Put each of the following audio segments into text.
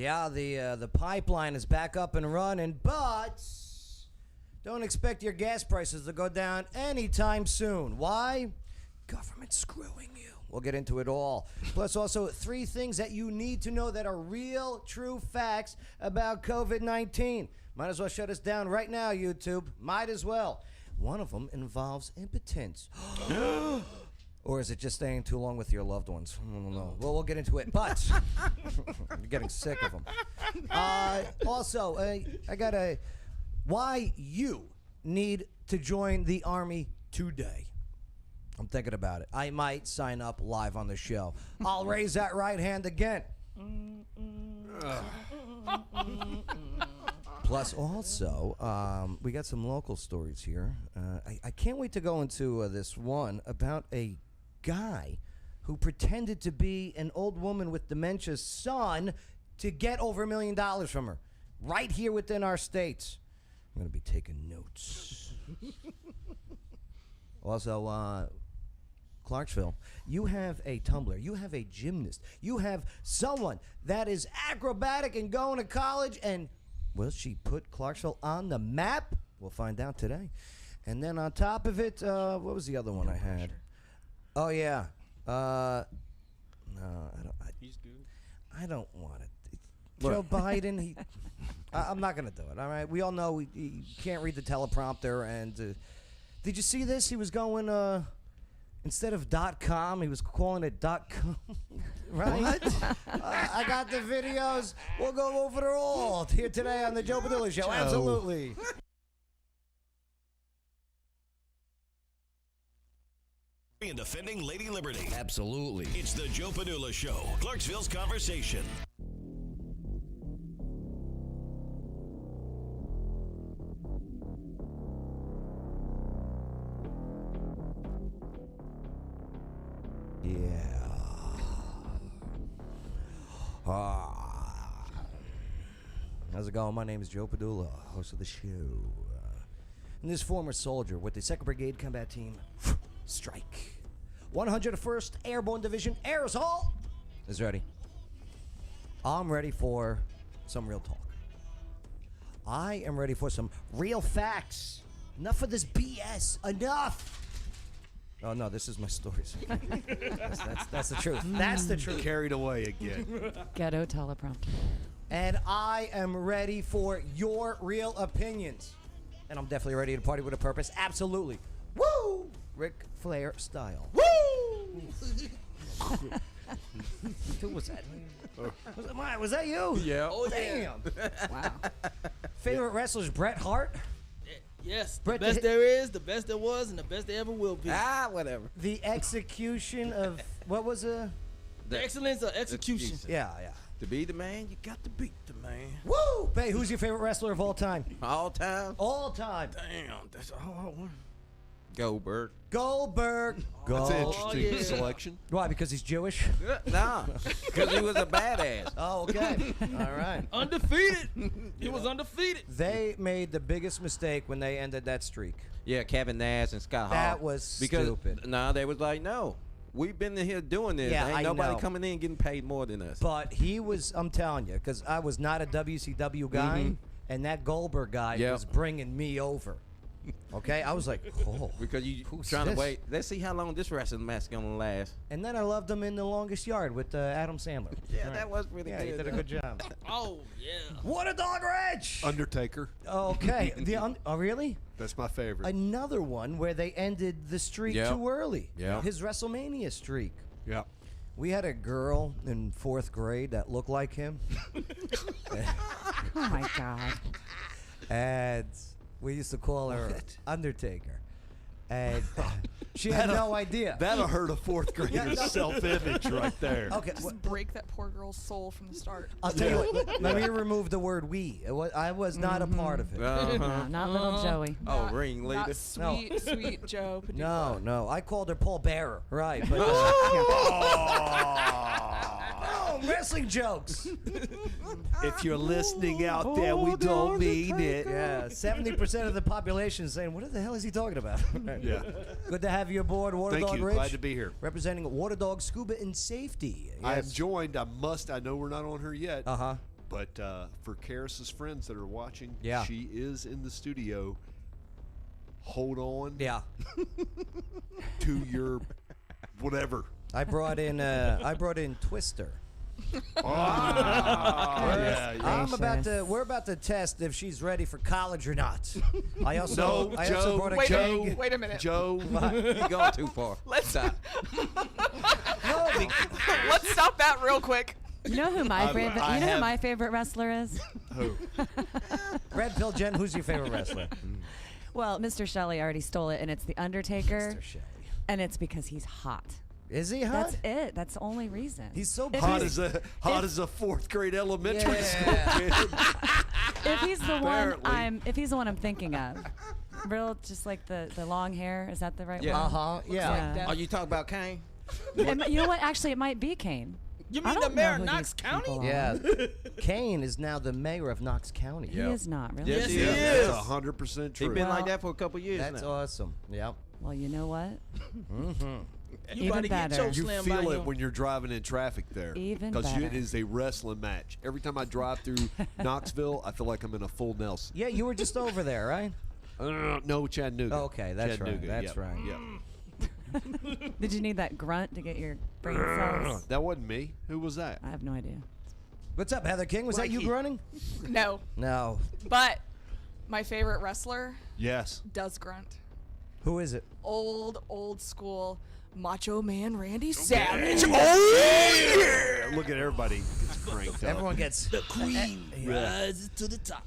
Yeah, the pipeline is back up and running, but don't expect your gas prices to go down anytime soon. Why? Government screwing you. We'll get into it all. Plus, also 3 things that you need to know that are real, true facts about COVID-19. Might as well shut us down right now, YouTube. Might as well. One of them involves impotence. Or is it just staying too long with your loved ones? I don't know. Well, we'll get into it, but you're getting sick of them. Also, I got why you need to join the Army today. I'm thinking about it. I might sign up live on the show. I'll raise that right hand again. Plus, also, we got some local stories here. I can't wait to go into this one about a guy who pretended to be an old woman with dementia's son to get over $1 million from her, right here within our states. I'm going to be taking notes. Also, Clarksville, you have a tumbler, you have a gymnast, you have someone that is acrobatic and going to college, and will she put Clarksville on the map? We'll find out today. And then on top of it, what was the other one I had? Oh, yeah. No, I don't. He's good. I don't want it. Joe Biden, I'm not going to do it, all right? We all know he can't read the teleprompter. And did you see this? He was going, instead of .com, he was calling it .com. Right? What? I got the videos. We'll go over it all here today on the Joe Padula Show. Absolutely. And defending Lady Liberty. Absolutely. It's the Joe Padula Show, Clarksville's conversation. Yeah. How's it going? My name is Joe Padula, host of the show. And this former soldier with the 2nd Brigade Combat Team Strike 101st Airborne Division Air Assault is ready. I'm ready for some real talk. I am ready for some real facts. Enough of this BS. Enough. Oh, no, this is my stories. That's the truth. That's the truth. Carried away again. Ghetto teleprompter. And I am ready for your real opinions. And I'm definitely ready to party with a purpose. Absolutely. Woo! Ric Flair style. Woo! Who was that? Was that you? Yeah. Oh, Damn. Wow. Favorite wrestler's Bret Hart? Yes, the Brett, best there is, the best there was, and the best there ever will be. Whatever. The execution of, what was it? The excellence of execution. Yeah, yeah. To be the man, you got to beat the man. Woo! Hey, who's your favorite wrestler of all time? All time. All time. Damn, that's a hard one. Goldberg. Goldberg. That's an Gold. interesting yeah. selection. Why? Because he's Jewish? Nah, because he was a badass. Oh, okay. All right. Undefeated. He was undefeated. They made the biggest mistake when they ended that streak. Yeah, Kevin Nash and Scott Hall. That was because, stupid. Nah, they was like, no, we've been in here doing this. Yeah, Ain't I nobody know. coming in getting paid more than us. But he was, I'm telling you, because I was not a WCW guy, and that Goldberg guy Yep. was bringing me over. Okay? I was like, oh. Because you who's trying this? to wait. Let's see how long this wrestling match gonna last. And then I loved him in The Longest Yard with Adam Sandler. Yeah, Right. that was really Yeah, good. he did a good job. Oh, yeah. What a dog Rich! Undertaker. Okay. Oh, really? That's my favorite. Another one where they ended the streak Yep. too early. Yep. His WrestleMania streak. Yeah. We had a girl in 4th grade that looked like him. Oh my God. And we used to call her Undertaker. And she had no idea. That'll hurt a 4th grader's self-image right there. Okay, Just break that poor girl's soul from the start. I'll tell you what, let me remove the word we. I was not a part of it. No, not little Joey. Oh, Not- ringleader. Not sweet, sweet Joe Padula. No, I called her Paul Bearer. Right. But, oh, wrestling jokes. If you're listening out there, we don't mean it. Yeah, 70% of the population is saying, what the hell is he talking about? Yeah. Good to have you aboard, Water Thank Dog you. Rich. Glad to be here. Representing Water Dog Scuba and Safety. I am Yes. joined. I know we're not on her yet, Uh-huh. But for Karis's friends that are watching, Yeah. she is in the studio. Hold on Yeah. to your whatever. I brought in Twister. We're about to test if she's ready for college or not. I also brought a Wait, keg. wait a minute. Joe, You going too far. Let's Stop. No, let's stop that real quick. You know who my favorite? I You know who have- my favorite wrestler is? who? Red Pill Jen, who's your favorite wrestler? Well, Mr. Shelley already stole it, and it's the Undertaker, Mr. Shelley. and it's because he's hot. Is he hot? That's it. That's the only reason. He's so If Hot he's- as a fourth grade elementary school Yeah. kid. If he's the Apparently. if he's the one I'm thinking of, real, just like the long hair. Is that the right Yeah. one? Uh-huh. Yeah. Yeah. Are you talking about Kane? You know what? Actually, it might be Kane. You I mean the don't know mayor of who Knox these County? people are. Yeah. Kane is now the mayor of Knox County. He is not really. Yes, he Yes, is. he That's is. 100% He's true. been like Well, that for a couple years That's now. awesome. Yep. Well, you know what? You Even about to get better. choke You slammed feel by it him. when you're driving in traffic there. Even Because it better. is a wrestling match. Every time I drive through Knoxville, I feel like I'm in a full Nelson. Yeah, you were just over there, right? No, Chattanooga. Okay, that's right, Chattanooga, that's yep, right. yep. Did you need that grunt to get your brain cells? That wasn't me. Who was that? I have no idea. What's up, Heather King? Was that you Mikey. grunting? No, No. but my favorite wrestler Yes. does grunt. Who is it? Old school Macho Man Randy Savage. Oh, yeah! Look at everybody. Gets cranked up. Everyone gets Queen rises to the top.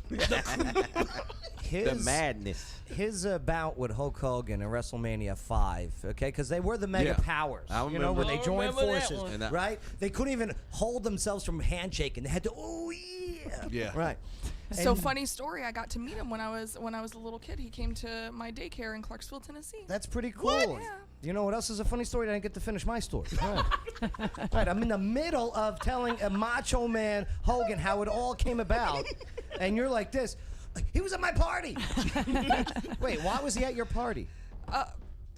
his The madness. his bout with Hulk Hogan in WrestleMania 5, okay? Because they were the mega Yeah. powers. I You know, when remember. they I joined remember that forces, one. And I- right? They couldn't even hold themselves from handshaking. They had to, oh, yeah. Yeah. Right. So And funny story. I got to meet him when I was a little kid. He came to my daycare in Clarksville, Tennessee. That's pretty cool. Yeah. You know what else is a funny story? I didn't get to finish my story. Right. Right, I'm in the middle of telling a Macho Man Hogan how it all came about, and you're like this. He was at my party. Wait, why was he at your party?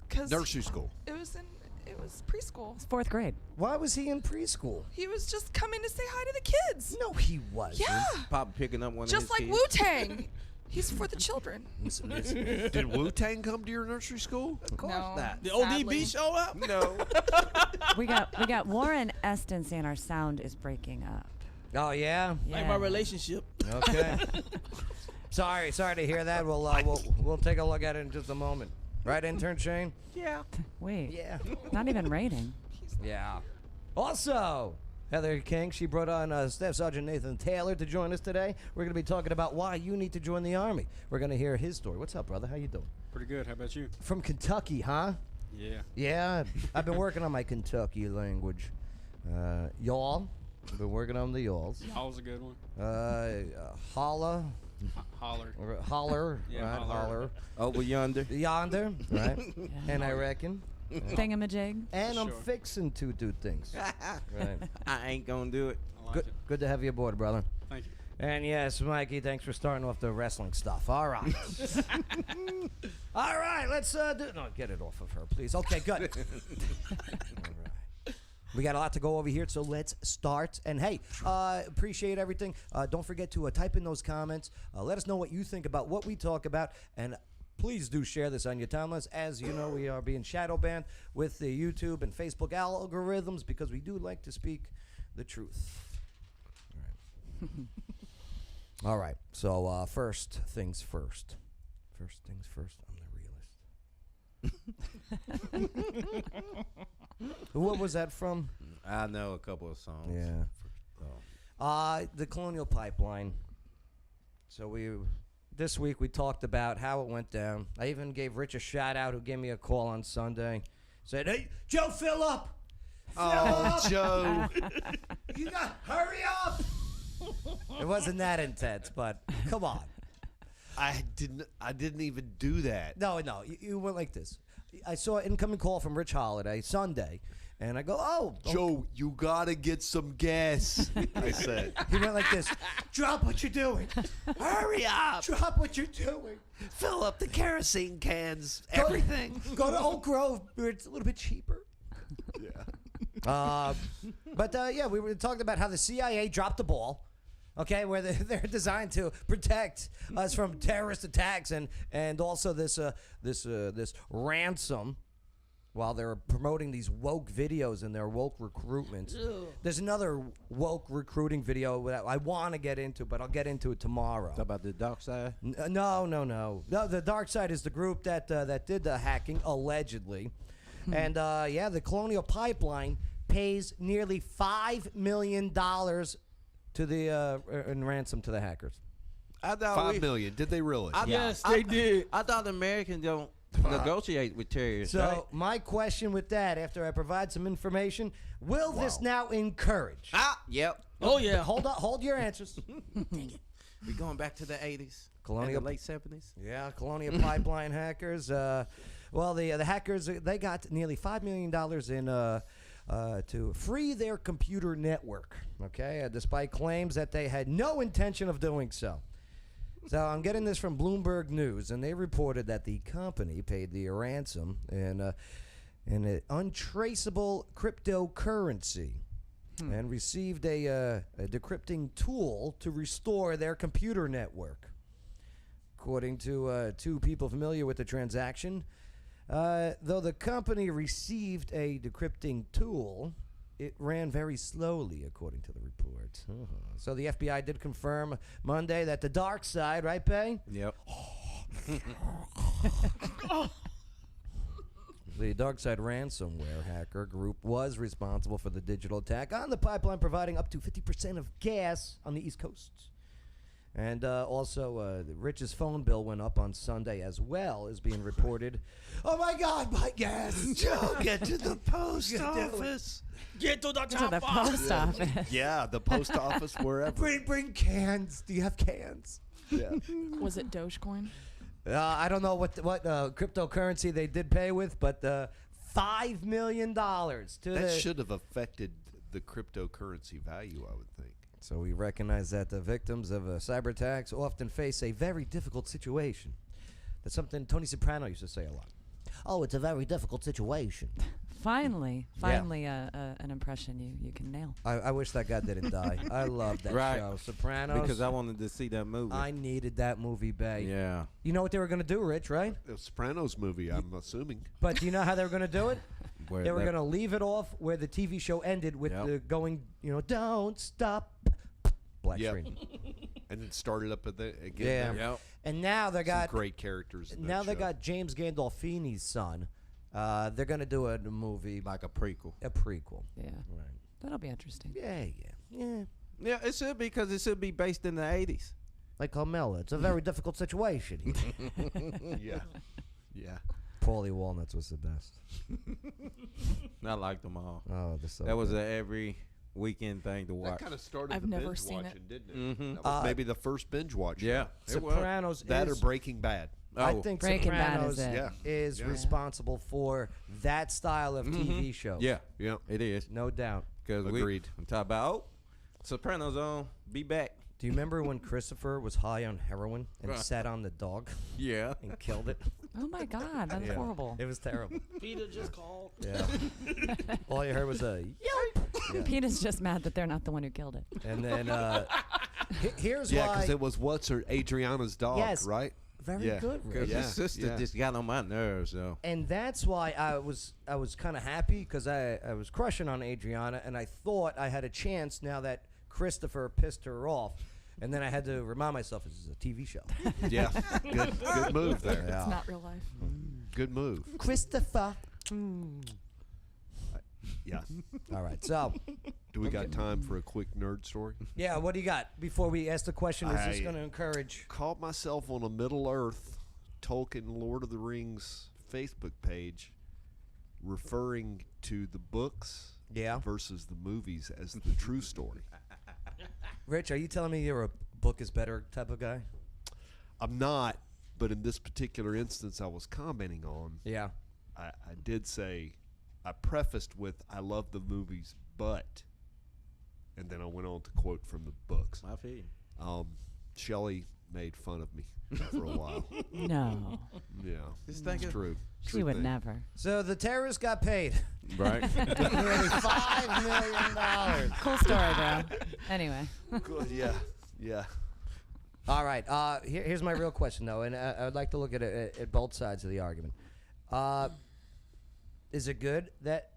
Cause Nursery school. it was preschool. It's 4th grade. Why was he in preschool? He was just coming to say hi to the kids. No, he wasn't. Yeah, Papa picking up one just of like his Wu kids. Tang. He's for the children. Did Wu Tang come to your nursery school? Of course not. The ODB show up? No. We got Warren Eston saying our sound is breaking up. Oh yeah. Like my relationship. Okay. sorry to hear that. We'll take a look at it in just a moment. Right, intern Shane? Yeah. Wait. Yeah. Not even raining. Yeah. Also, Heather King, she brought on Staff Sergeant Nathan Taylor to join us today. We're going to be talking about why you need to join the Army. We're going to hear his story. What's up, brother? How you doing? Pretty good. How about you? From Kentucky, huh? Yeah. Yeah, I've been working on my Kentucky language. Y'all. I've been working on the y'alls. How's a good one? Holla. Holler. Or holler. Yeah, right, holler. holler. Over yonder. Yonder. Right. And I reckon. Thingamajig. And I'm Sure. fixing to do things. Right. I ain't gonna do it. I like Good, it. good to have you aboard, brother. Thank you. And yes, Mikey, thanks for starting off the wrestling stuff. All right. All right, let's do. No, get it off of her, please. Okay, good. All right. We got a lot to go over here, so let's start. And hey, appreciate everything. Don't forget to type in those comments. Let us know what you think about what we talk about, and please do share this on your timelines. As you know, we are being shadow banned with the YouTube and Facebook algorithms because we do like to speak the truth. All right. All right. So first things first. First things first. I'm the realist. What was that from? I know a couple of songs. Yeah. The Colonial Pipeline. So this week we talked about how it went down. I even gave Rich a shout out who gave me a call on Sunday. Said, "Hey, Joe, fill up. Oh, Joe. You got hurry up." It wasn't that intense, but come on. I didn't even do that. No, you went like this. I saw an incoming call from Rich Holiday Sunday, and I go, "Oh, Joe, you gotta get some gas." I said. He went like this. "Drop what you're doing. Hurry up. Drop what you're doing. Fill up the kerosene cans. Everything. Go to Oak Grove where it's a little bit cheaper." Yeah. But yeah, we were talking about how the CIA dropped the ball. Okay, where they're designed to protect us from terrorist attacks and also this ransom. While they're promoting these woke videos and their woke recruitment, there's another woke recruiting video that I want to get into, but I'll get into it tomorrow. Talk about the dark side. No. The dark side is the group that did the hacking allegedly, and the Colonial Pipeline pays nearly $5 million to the in ransom to the hackers. I thought $5 million. Did they really? Yes, they did. I thought Americans don't negotiate with terrorists. So right? my question with that, after I provide some information, will this now encourage? Yep. Oh yeah. Hold your answers. We going back to the 80s. Colonial- and the late 70s. Yeah, Colonial Pipeline hackers. The hackers, they got nearly $5 million in to free their computer network. Okay, despite claims that they had no intention of doing so. So I'm getting this from Bloomberg News, and they reported that the company paid the ransom in an untraceable cryptocurrency and received a decrypting tool to restore their computer network. According to two people familiar with the transaction, though the company received a decrypting tool, it ran very slowly, according to the report. So the FBI did confirm Monday that the dark side, right, Bay? Yep. The dark side ransomware hacker group was responsible for the digital attack on the pipeline, providing up to 50% of gas on the East Coast. And also, the richest phone bill went up on Sunday as well, is being reported. Oh my God, my gas! Get to the post office. Get to the To the chopper. post office. Yeah, the post office, wherever. Bring cans. Do you have cans? Yeah. Was it Dogecoin? I don't know what cryptocurrency they did pay with, but $5 million to That should have affected the cryptocurrency value, I would think. So we recognize that the victims of cyber attacks often face a very difficult situation. That's something Tony Soprano used to say a lot. Oh, it's a very difficult situation. Finally, an impression you can nail. I wish that guy didn't die. I love that Right. show, Sopranos. Because I wanted to see that movie. I needed that movie, Bay. yeah. You know what they were going to do, Rich, right? The Sopranos movie, I'm assuming. But do you know how they were going to do it? Where They were that- going to leave it off where the TV show ended with Yep. the going, don't stop, black Yep. screen. And then started up again. Yeah. Yep. And now they Some got great characters in that now they show. got James Gandolfini's son. They're going to do a movie, Like a prequel. a prequel. Yeah, Right. that'll be interesting. Yeah. Yeah, it should be because it should be based in the 80s. Like Carmela, it's a very difficult situation. Yeah. Yeah. Paulie Walnuts was the best. I liked them all. Oh, so That was good. a every weekend thing to That watch. kind of started I've the never binge seen it. watching, didn't it? Mhm. That was maybe the first binge watch. Yeah. It was. Sopranos That or is, Breaking Bad. I Oh. think Breaking Bad Sopranos is it. Yeah. is Yeah. responsible for that style of TV show. Yeah, Yeah. it is. No doubt. Because Agreed. I'm talking about Sopranos on. Be back. Do you remember when Christopher was high on heroin and Right. sat on the dog Yeah. and killed it? Oh my God, that's Yeah. horrible. It was terrible. Peter just called. Yeah. All you heard was a yelp. Yeah. Peter's just mad that they're not the one who killed it. And then here's Yeah, why. because it was Adriana's dog, Yes. right? Very Yeah. good, Rich. Because Yeah, his sister yeah. just got on my nerves, so. And that's why I was kind of happy because I was crushing on Adriana, and I thought I had a chance now that Christopher pissed her off. And then I had to remind myself this is a TV show. Yeah. Good move there. Yeah. It's not real life. Good move. Christopher. Yeah. All right. So, Do we got time for a quick nerd story? yeah, what do you got? Before we ask the question, is this I- going to encourage? Caught myself on a Middle Earth Tolkien Lord of the Rings Facebook page referring to the books Yeah. versus the movies as the true story. Rich, are you telling me you're a book is better type of guy? I'm not, but in this particular instance I was commenting on, Yeah. I did say, I prefaced with, I love the movies, but, and then I went on to quote from the books. I feel you. Shelley made fun of me for a while. No, Yeah, Just think it's of- true. she True would thing. never. So the terrorists got paid Right? nearly $5 million. Cool story, bro. Anyway, Good, yeah. Yeah. All right. Here's my real question, though, and I'd like to look at both sides of the argument. Is it good that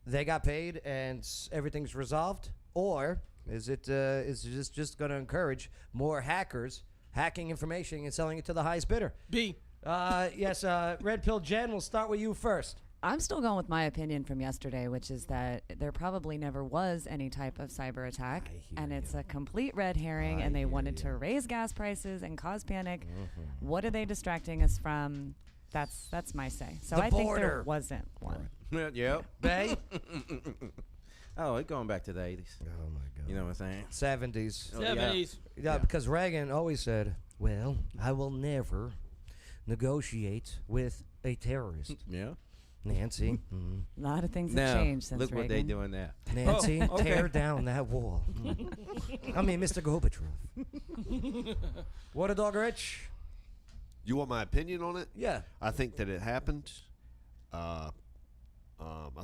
they got paid and everything's resolved, or is it just going to encourage more hackers hacking information and selling it to the highest bidder? B. Yes. Red Pill Jen, we'll start with you first. I'm still going with my opinion from yesterday, which is that there probably never was any type of cyber attack, and it's a complete red herring, and they wanted to raise gas prices and cause panic. What are they distracting us from? That's my say. So The I think there border. wasn't one. Yep. Bay? Oh, it's going back to the 80s. Oh, my God. You know what I'm saying? 70s. Oh, yeah. 70s. Yeah, because Reagan always said, well, I will never negotiate with a terrorist. Yeah. Nancy. A lot of things have Now, changed since look what they Reagan. doing now. Nancy, Oh, okay. tear down that wall. I mean, Mr. Gorbachev. What a dog, Rich? You want my opinion on it? Yeah. I think that it happened. I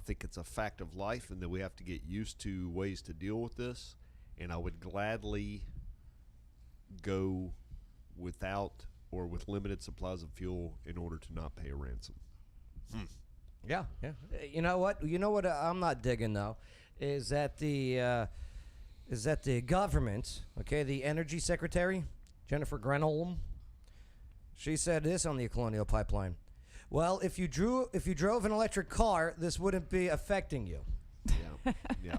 think it's a fact of life, and that we have to get used to ways to deal with this. And I would gladly go without or with limited supplies of fuel in order to not pay a ransom. Yeah. You know what? I'm not digging though, is that the government, okay, the energy secretary, Jennifer Granholm, she said this on the Colonial Pipeline. Well, if you drove an electric car, this wouldn't be affecting you. Yeah. Yeah.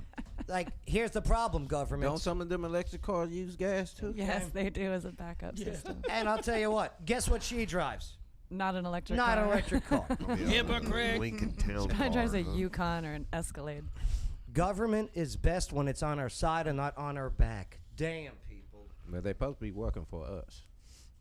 Like, here's the problem, government. Don't some of them electric cars use gas too? Yes, they do as a backup system. And I'll tell you what. Guess what she drives? Not an electric Not car. an electric car. Hypocrite. Lincoln Town Probably drives a car, huh? Yukon or an Escalade. Government is best when it's on our side and not on our back. Damn, people. But they supposed to be working for us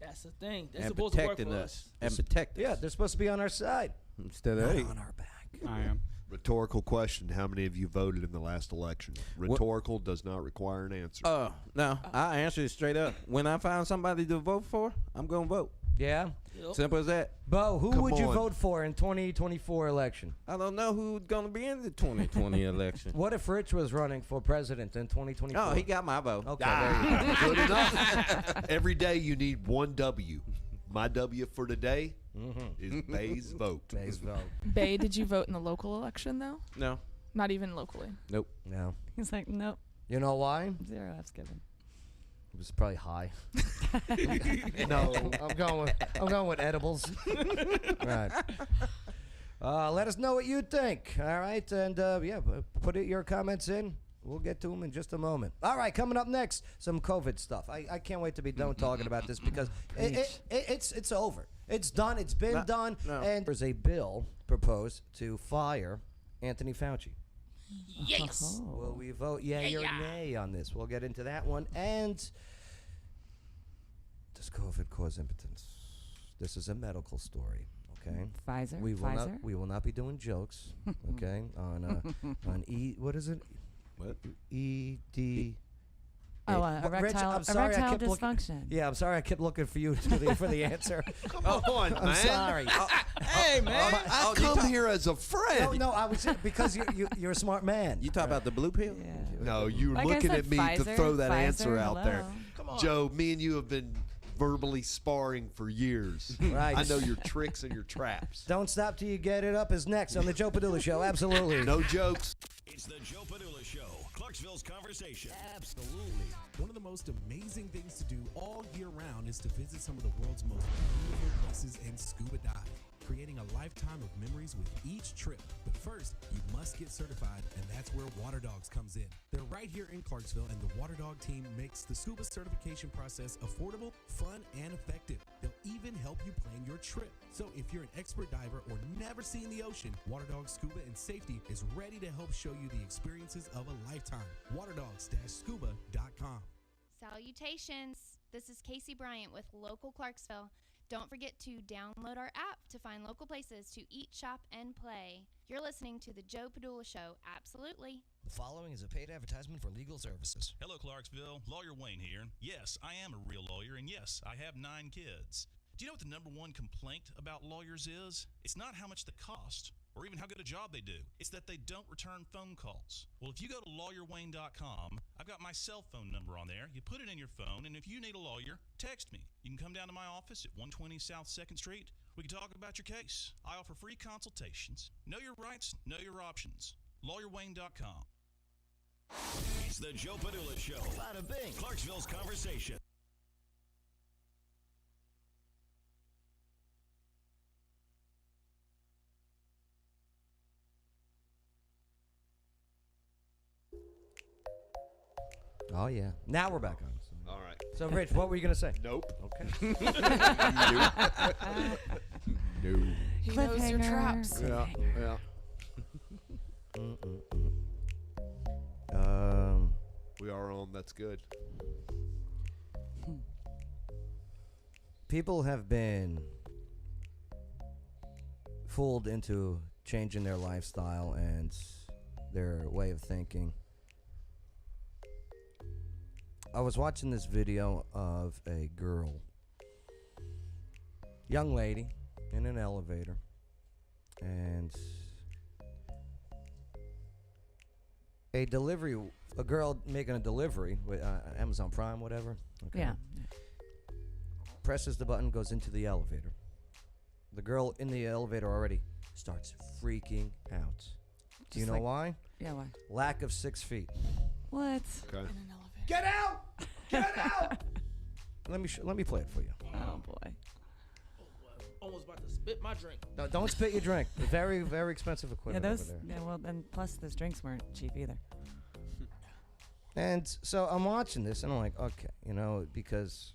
That's the thing. They're and supposed to work protecting for us and protect us. Yeah, they're supposed to be on our side, Instead of not hey, on our back. I am. Rhetorical question. How many of you voted in the last election? Rhetorical does not require an answer. no, I answer it straight up. When I find somebody to vote for, I'm gonna vote. Yeah? Simple as that. Bo, who Come would you on. vote for in 2024 election? I don't know who's gonna be in the 2020 election. What if Rich was running for president in 2024? Oh, he got my vote. Okay, there you go. Good enough. Every day you need one W. My W for today is Bay's vote. Bay's vote. Bay, did you vote in the local election though? No, Not even locally. nope. No. He's like, nope, You know why? 0 F's given. It was probably high. No, I'm going with edibles. Right. Let us know what you think. All right, and put your comments in. We'll get to them in just a moment. All right, coming up next, some COVID stuff. I can't wait to be done talking about this because it's over. It's done. It's been done. No. And there's a bill proposed to fire Anthony Fauci. Yes. Will we vote yay or nay on this? We'll get into that one. And does COVID cause impotence? This is a medical story. Okay. Pfizer. We will Pfizer. not. We will not be doing jokes. Okay. On what is it? What? ED. Erectile, I'm sorry, I erectile kept looking- dysfunction. Yeah, I'm sorry. I kept looking for you for the answer. Come on, I'm man. sorry. Hey, man. I come here as a friend. No, I was because you're a smart man. You talk about the blue pill? Yeah. No, you're Like I looking said, at me to Pfizer, throw that Pfizer, answer out there. hello. Come on. Joe, me and you have been verbally sparring for years. Right. I know your tricks and your traps. Don't stop till you get it up is next on the Joe Padula Show. Absolutely. No jokes. It's the Joe Padula Show, Clarksville's conversation. Absolutely. One of the most amazing things to do all year round is to visit some of the world's most beautiful places and scuba dive, creating a lifetime of memories with each trip. But first, you must get certified, and that's where Water Dogs comes in. They're right here in Clarksville, and the Water Dog team makes the scuba certification process affordable, fun, and effective. They'll even help you plan your trip. So if you're an expert diver or never seen the ocean, Water Dogs Scuba and Safety is ready to help show you the experiences of a lifetime. waterdogs-scuba.com. Salutations! This is Casey Bryant with Local Clarksville. Don't forget to download our app to find local places to eat, shop, and play. You're listening to the Joe Padula Show. Absolutely. The following is a paid advertisement for legal services. Hello, Clarksville. Lawyer Wayne here. Yes, I am a real lawyer, and yes, I have 9 kids. Do you know what the number one complaint about lawyers is? It's not how much they cost or even how good a job they do. It's that they don't return phone calls. Well, if you go to lawyerwayne.com, I've got my cell phone number on there. You put it in your phone, and if you need a lawyer, text me. You can come down to my office at 120 South 2nd Street. We can talk about your case. I offer free consultations. Know your rights, know your options. lawyerwayne.com. It's the Joe Padula Show. Bada bing. Clarksville's conversation. Oh, yeah. Now we're back on. All right. So, Rich, what were you going to say? Nope. Okay. No. He knows your Cliffhanger. traps. Yeah. Yeah. We are on. That's good. People have been fooled into changing their lifestyle and their way of thinking. I was watching this video of a girl, young lady, in an elevator, and a girl making a delivery with Amazon Prime, whatever. Okay. Yeah. Presses the button, goes into the elevator. The girl in the elevator already starts freaking out. Do you know why? Yeah, why? Lack of 6 feet. What? Okay. Get out! Get out! Let me play it for you. Oh boy. Almost about to spit my drink. No, don't spit your drink. Very, very expensive Yeah, equipment those. over there. Yeah, well, and plus those drinks weren't cheap either. And so I'm watching this, and I'm like, okay, because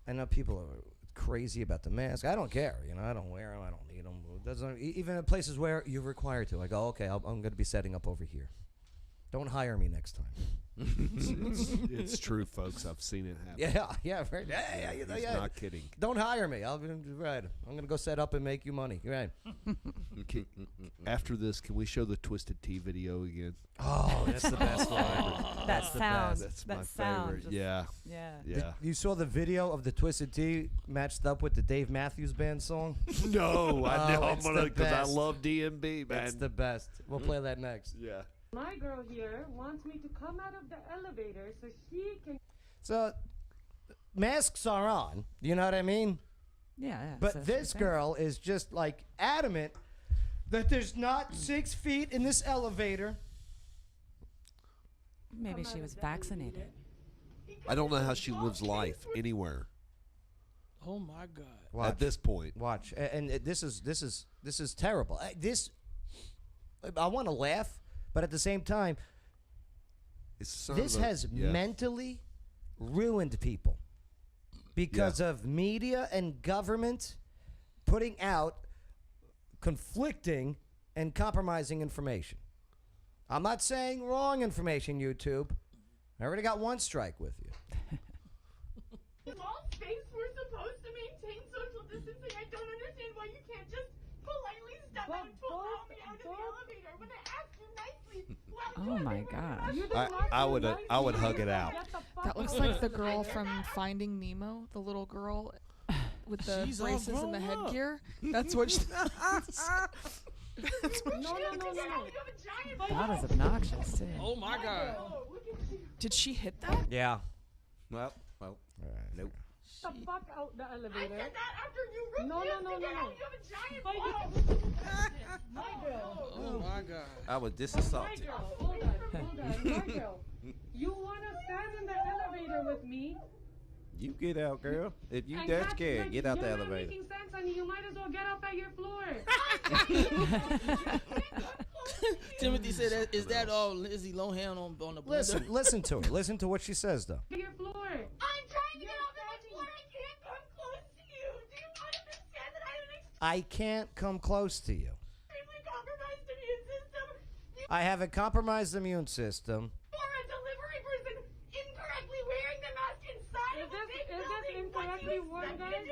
I know people are crazy about the mask. I don't care, I don't wear them. I don't need them. Even in places where you're required to. I go, okay, I'm going to be setting up over here. Don't hire me next time. It's true, folks. I've seen it happen. Yeah, right. Yeah, He's not kidding. Don't hire me. I'm gonna go set up and make you money. Right. After this, can we show the Twisted Tea video again? Oh, that's the best one. That sound. That's that my sound favorite. just- Yeah. Yeah. Yeah. You saw the video of the Twisted Tea matched up with the Dave Matthews Band song? No, I know. I'm it's gonna the because I best. love DMB, man. It's the best. We'll play that next. Yeah. My girl here wants me to come out of the elevator so she can. So, masks are on. You know what I mean? Yeah. Yeah. But so this she's girl is just like adamant that there's not 6 feet in this elevator. Maybe she was vaccinated. I don't know how she lives life anywhere Oh my God. Watch. at this point. Watch, and this is terrible. I want to laugh, but at the same time, this has mentally ruined people because of media and government putting out conflicting and compromising information. I'm not saying wrong information, YouTube. I already got one strike with you. Small space, we're supposed to maintain social distancing. I don't understand why you can't just politely step out to allow me out of the elevator when I asked you nicely. Oh my gosh. I would hug it out. That looks like the girl from Finding Nemo, the little girl with the She's all braces and the grown up. headgear. That's what she. No. That is obnoxious too. Oh my God. Did she hit that? Yeah. Well. Nope. Get the fuck out the elevator. I said that after you refused No. to get out. You have a giant My girl. Oh my God. I was My disassaulted. girl. Hold on. My girl. You want to stand in the elevator with me? You get out, girl. If you and that catch- scared, like, get out the you're not elevator. making sense, and you might as well get off at your floor. Timothy said, "Is that all Lizzie Lohan on the blender?" Listen to her. Listen to what she says, though. Your floor. I'm trying to get off of my floor. I can't come close to you. Do you not understand that I have an I can't come close to you. extremely compromised immune system? You I have a compromised immune system. are a delivery person incorrectly wearing the mask inside of a big building. incorrectly worn, guys?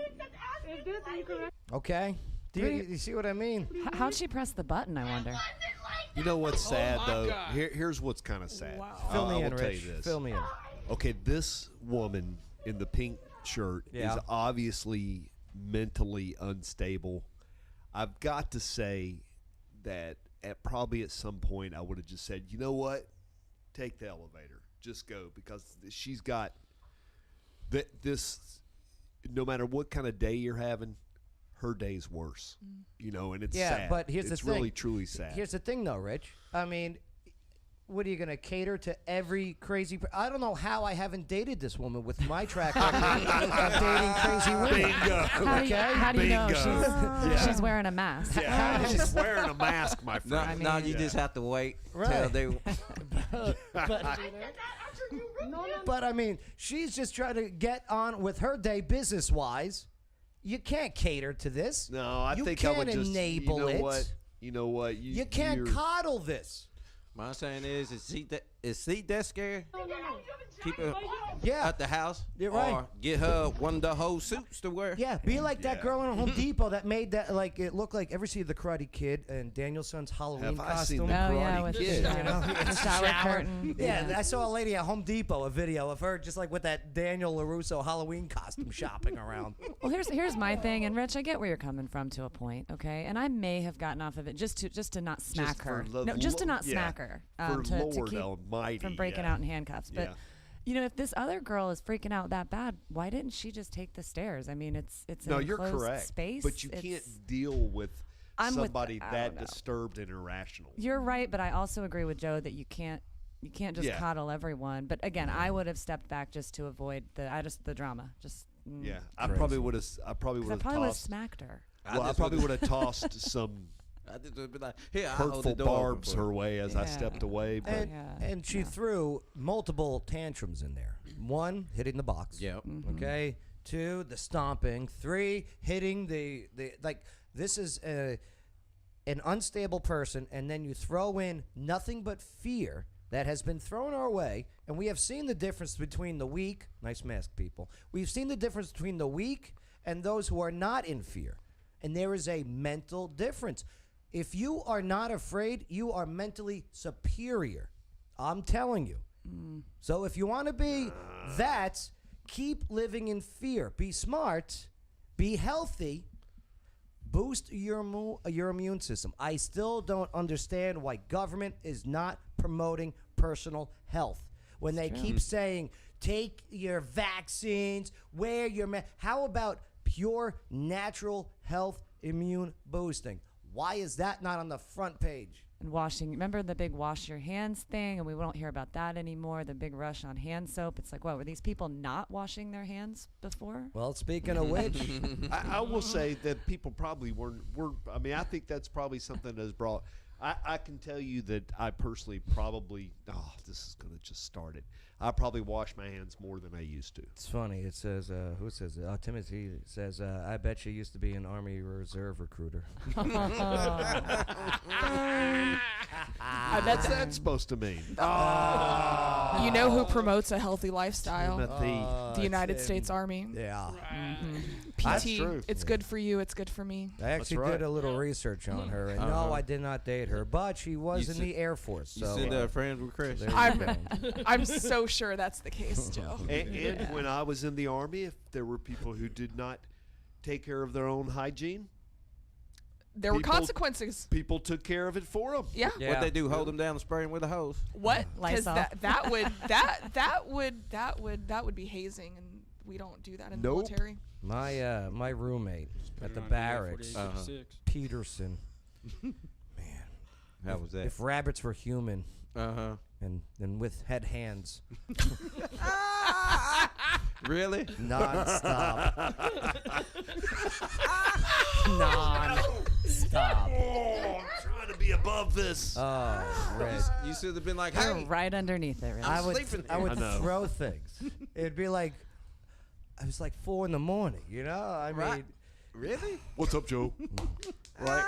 Is this incorrect? Okay? Do you see what I mean? How'd she press the button, I wonder? You know what's sad my though? God. Here's what's kind of sad. Fill me I in, will tell you Rich. this. Fill me in. Okay, this woman in the pink shirt Yeah. is obviously mentally unstable. I've got to say, that at some point I would have just said, you know what, take the elevator, just go, because she's got this. No matter what kind of day you're having, her day's worse. You know, and it's sad. But here's the thing. It's really truly sad. Here's the thing, though, Rich. I mean, what are you going to cater to every crazy? I don't know how I haven't dated this woman with my track record of dating crazy women. Bingo. How do you know Bingo. she's wearing a mask? Yeah, she's wearing a mask, my No, friend. no, you just have to wait till Right. they. But I mean, she's just trying to get on with her day business-wise. You can't cater to this. No, I you think can't I would just. enable You know it. what? You know what? You can't coddle this. My saying is see that scary? No, Keep her Yeah. at the house. You're right. Or get her one of the whole suits to wear. Yeah, be like that girl in Home Depot that made that, like, it looked like, ever see The Karate Kid and Danielson's Halloween Have I costume? seen The Karate with Kid? the, You know, in the shower curtain. Yeah, I saw a lady at Home Depot, a video of her just like with that Daniel LaRusso Halloween costume shopping around. Well, here's my thing, and Rich, I get where you're coming from to a point, okay? And I may have gotten off of it just to not smack Just her. for the Just to not yeah, smack her. for to Lord keep Almighty, from breaking yeah. out in handcuffs. But Yeah. you know, if this other girl is freaking out that bad, why didn't she just take the stairs? I mean, it's No, an you're enclosed correct. space. But you It's- can't deal with I'm with- somebody I that don't know. disturbed and irrational. You're right, but I also agree with Joe that you can't just Yeah. coddle everyone. But again, I would have stepped back just to avoid the drama. Just Yeah, I probably would have. I probably 'cause would I have probably would have tossed. smacked her. Well, I probably would have tossed some I just would be like, here, I'll hold hurtful the door open barbs for you. her way as I stepped away. But And she threw multiple tantrums in there. 1, hitting the box. Yep. Okay. 2, the stomping. 3, hitting the like. This is an unstable person, and then you throw in nothing but fear that has been thrown our way, and we have seen the difference between the weak. Nice mask, people. We've seen the difference between the weak and those who are not in fear, and there is a mental difference. If you are not afraid, you are mentally superior. I'm telling you. So if you want to be that, keep living in fear. Be smart. Be healthy. Boost your immune system. I still don't understand why government is not promoting personal health. When they keep saying, take your vaccines, wear your mask. How about pure natural health immune boosting? Why is that not on the front page? And washing. Remember the big wash your hands thing? And we don't hear about that anymore. The big rush on hand soap. It's like, what, were these people not washing their hands before? Well, speaking of which, I will say that people probably weren't. I mean, I think that's probably something that's brought. I can tell you that I personally probably. Oh, this is going to just start it. I probably wash my hands more than I used to. it's funny. It says, who says it? Timothy says, I bet you used to be an Army Reserve recruiter. I bet What's that supposed to mean? You know who promotes a healthy lifestyle? Timothy. The United States Army. Yeah. PT. That's true. It's good for you. It's good for me. I actually did a little research on her, and no, I did not date her, but she was in the Air Force. You So send a friend request. there you I'm, go. I'm so sure that's the case, Joe. And when I was in the Army, if there were people who did not take care of their own hygiene, There were consequences. People took care of it for them. Yeah. What they do? Hold them down and spray them with a hose. What? Because Lysol. that would be hazing, and we don't do that in the Nope. military. My roommate at the 39, barracks, 48, 56. Peterson. How was that? If rabbits were human, And with head hands, really? non-stop. Non-stop. Oh, I'm trying to be above this. Oh, Red. You should have been like, You're hey, right underneath it. Really. I would I know. throw things. It'd be like, it was like 4 a.m. You know, I mean, really? What's up, Joe? right?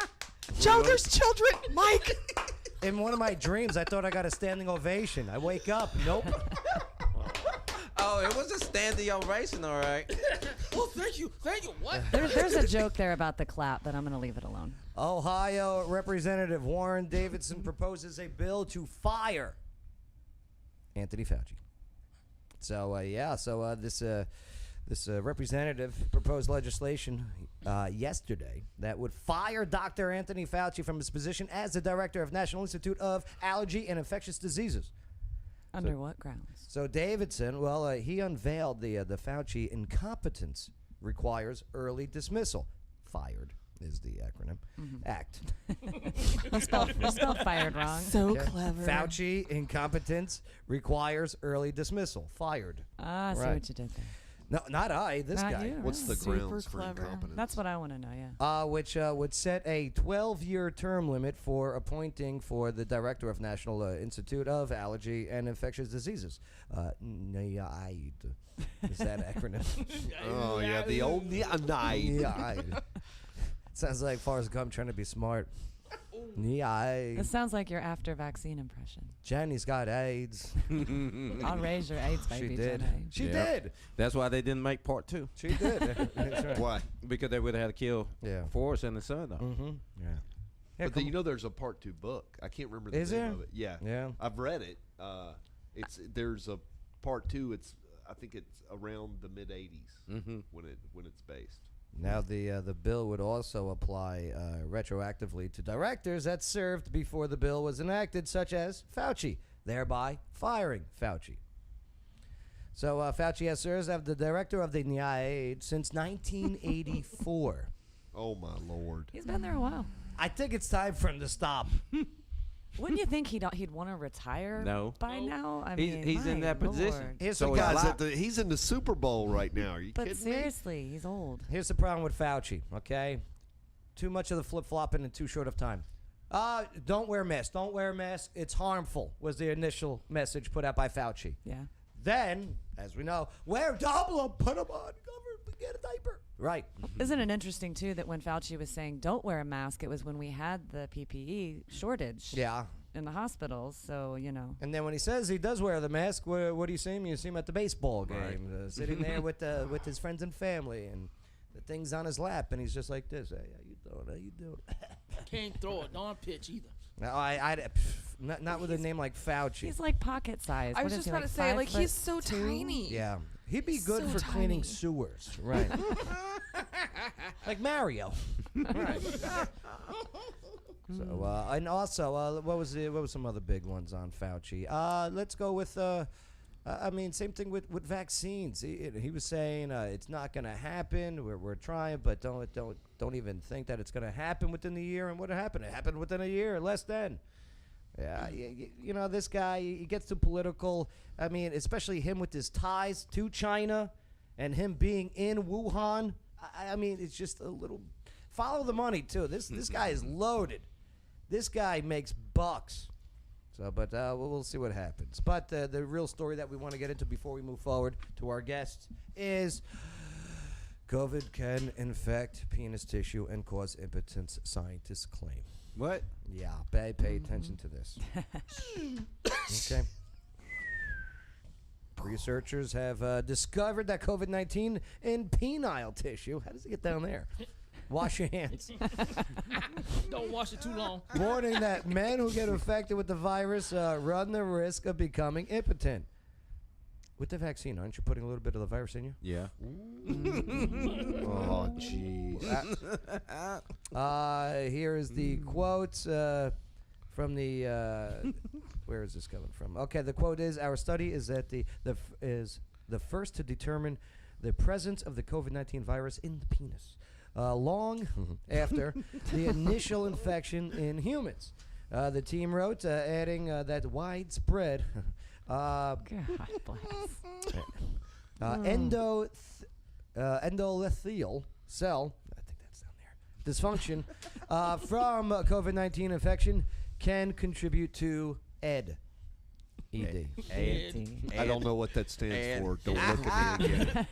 Joe, there's children. Mike. In one of my dreams, I thought I got a standing ovation. I wake up, nope. Oh, it was a standing ovation, all right. Oh, thank you. What? There's a joke there about the clap, but I'm going to leave it alone. Ohio Representative Warren Davidson proposes a bill to fire Anthony Fauci. So this This representative proposed legislation yesterday that would fire Dr. Anthony Fauci from his position as the director of National Institute of Allergy and Infectious Diseases. Under what grounds? So Davidson, well, he unveiled the Fauci incompetence requires early dismissal. FIRED is the acronym. Act. You spelled fired wrong. So clever. Fauci incompetence requires early dismissal. FIRED. Ah, I see what you did there. No, not I. This Not guy. you, What's the Super grounds for clever. incompetence? That's what I want to know, yeah. Which would set a 12-year term limit for appointing for the director of National Institute of Allergy and Infectious Diseases. NIAID. Is that acronym? Oh, yeah, the old NIAID. Sounds like Forrest Gump trying to be smart. NIAID. This sounds like your after vaccine impression. Jenny's got AIDS. I'll raise your AIDS, baby. She did. Jenny. She Yep. did. That's why they didn't make part 2. She did. That's right. Why? Because they would have had to kill Forrest and the son, though. Mm-hmm. Yeah. But you know, there's a part 2 book. I can't remember the Is name there? of it. Yeah, Yeah. I've read it. There's a part 2. I think it's around the mid '80s when it's based. Now the bill would also apply retroactively to directors that served before the bill was enacted, such as Fauci, thereby firing Fauci. So Fauci has served as the director of the NIAID since 1984. Oh my lord! He's been there a while. I think it's time for him to stop. Wouldn't you think he'd want to retire No. by now? I He's- mean, he's in my that position. Lord. Here's So the it's guy. a lot- He's in the Super Bowl right now. Are you But kidding me? seriously, he's old. Here's the problem with Fauci. Okay, too much of the flip flopping in too short of time. Don't wear a mask. Don't wear a mask. It's harmful. Was the initial message put out by Fauci. Yeah. Then, as we know, wear double them, put them on, cover, get a diaper. Right. Isn't it interesting, too, that when Fauci was saying don't wear a mask, it was when we had the PPE shortage Yeah. in the hospitals. So, you know. And then when he says he does wear the mask, what do you see him? You see him at the baseball game, sitting there with his friends and family, and the thing's on his lap, and he's just like this. Hey, how you doing? How you doing? Can't throw a darn pitch either. No, not with a name like Fauci. He's like pocket size. I What was is just he, about like to say, like, he's 5'2"? so tiny. Yeah. He'd be good So for cleaning tiny. sewers. Right. Like Mario. Right. So, and also, what was some other big ones on Fauci? Let's go with, same thing with vaccines. He was saying it's not going to happen. We're trying, but don't even think that it's going to happen within the year. And what happened? It happened within a year, less than. Yeah, you know, this guy, he gets too political. I mean, especially him with his ties to China and him being in Wuhan. I mean, it's just a little. Follow the money, too. This guy is loaded. This guy makes bucks. So, but we'll see what happens. But the real story that we want to get into before we move forward to our guests is COVID can infect penis tissue and cause impotence, scientists claim. What? Yeah, pay attention to this. Okay. Researchers have discovered that COVID-19 in penile tissue. How does it get down there? Wash your hands. Don't wash it too long. Warning that men who get infected with the virus run the risk of becoming impotent. With the vaccine, aren't you putting a little bit of the virus in you? Yeah. Oh, jeez. Here is the quote from the. Where is this coming from? Okay, the quote is: "Our study is that is the first to determine the presence of the COVID-19 virus in the penis, long after the initial infection in humans." The team wrote, adding that widespread. God bless. Endolithial cell, I think that's down there, dysfunction from COVID-19 infection can contribute to ED. I don't know what that stands for. Don't look at me again.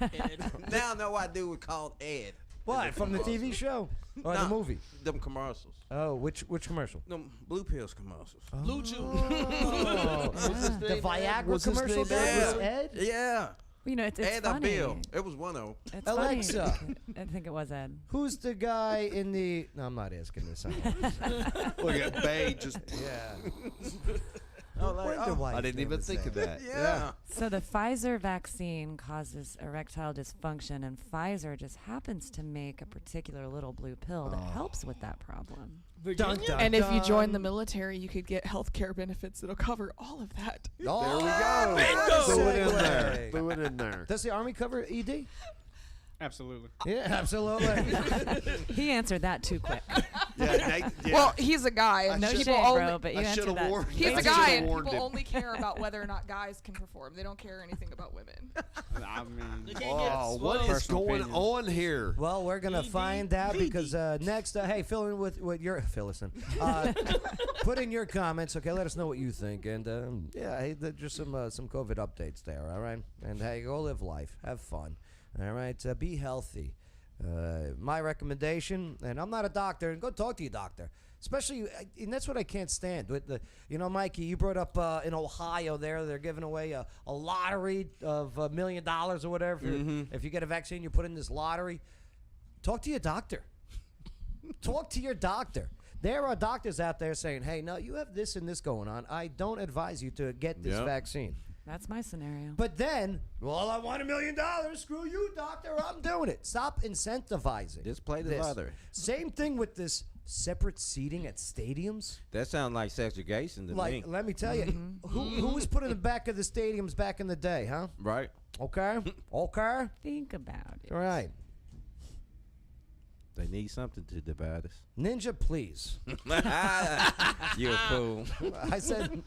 Now I know why dude was called Ed. What, from the TV show or the movie? Them commercials. Oh, which commercial? Them Blue Pills commercials. Blue Chew. Oh, the Viagra commercial that was Ed? Yeah. You know, it's Ed funny. Bill. It was one of them. It's Alexa. funny. I think it was Ed. Who's the guy in the? No, I'm not asking this. Look at Bay just. Yeah. Hold Wonder why I you didn't feel even the think of same. that. Yeah. So the Pfizer vaccine causes erectile dysfunction, and Pfizer just happens to make a particular little blue pill that helps with that problem. Virginia? And if you join the military, you could get health care benefits that'll cover all of that. Oh, There we go. Bingo! Threw it in Segue. there. Threw it in there. Does the Army cover ED? Absolutely. Yeah, absolutely. He answered that too quick. Well, he's a guy, and No people shade, only. bro, but you I answered shoulda that. warned He's I a shoulda guy, and warned people him. only care about whether or not guys can perform. They don't care anything about women. I mean, They can't get Oh, what is Personal going opinion. on here? Well, we're gonna find out because next, hey, fill in with your listen. Put in your comments, okay? Let us know what you think, and yeah, hey, just some COVID updates there, all right? And hey, go live life, have fun, all right? Be healthy. My recommendation, and I'm not a doctor, and go talk to your doctor. Especially, and that's what I can't stand. With the, Mikey, you brought up in Ohio there, they're giving away a lottery of $1 million or whatever. If you get a vaccine, you put in this lottery. Talk to your doctor. Talk to your doctor. There are doctors out there saying, hey, no, you have this and this going on. I don't advise you to get this vaccine. That's my scenario. But then, well, I want $1 million. Screw you, doctor. I'm doing it. Stop incentivizing. Just play the this. lottery. Same thing with this separate seating at stadiums. That sounds like segregation to Like, me. let me tell you, who was put in the back of the stadiums back in the day, huh? Right? Okay? Okay? Think about it. All right. They need something to divide us. Ninja, please. You're a fool. I said,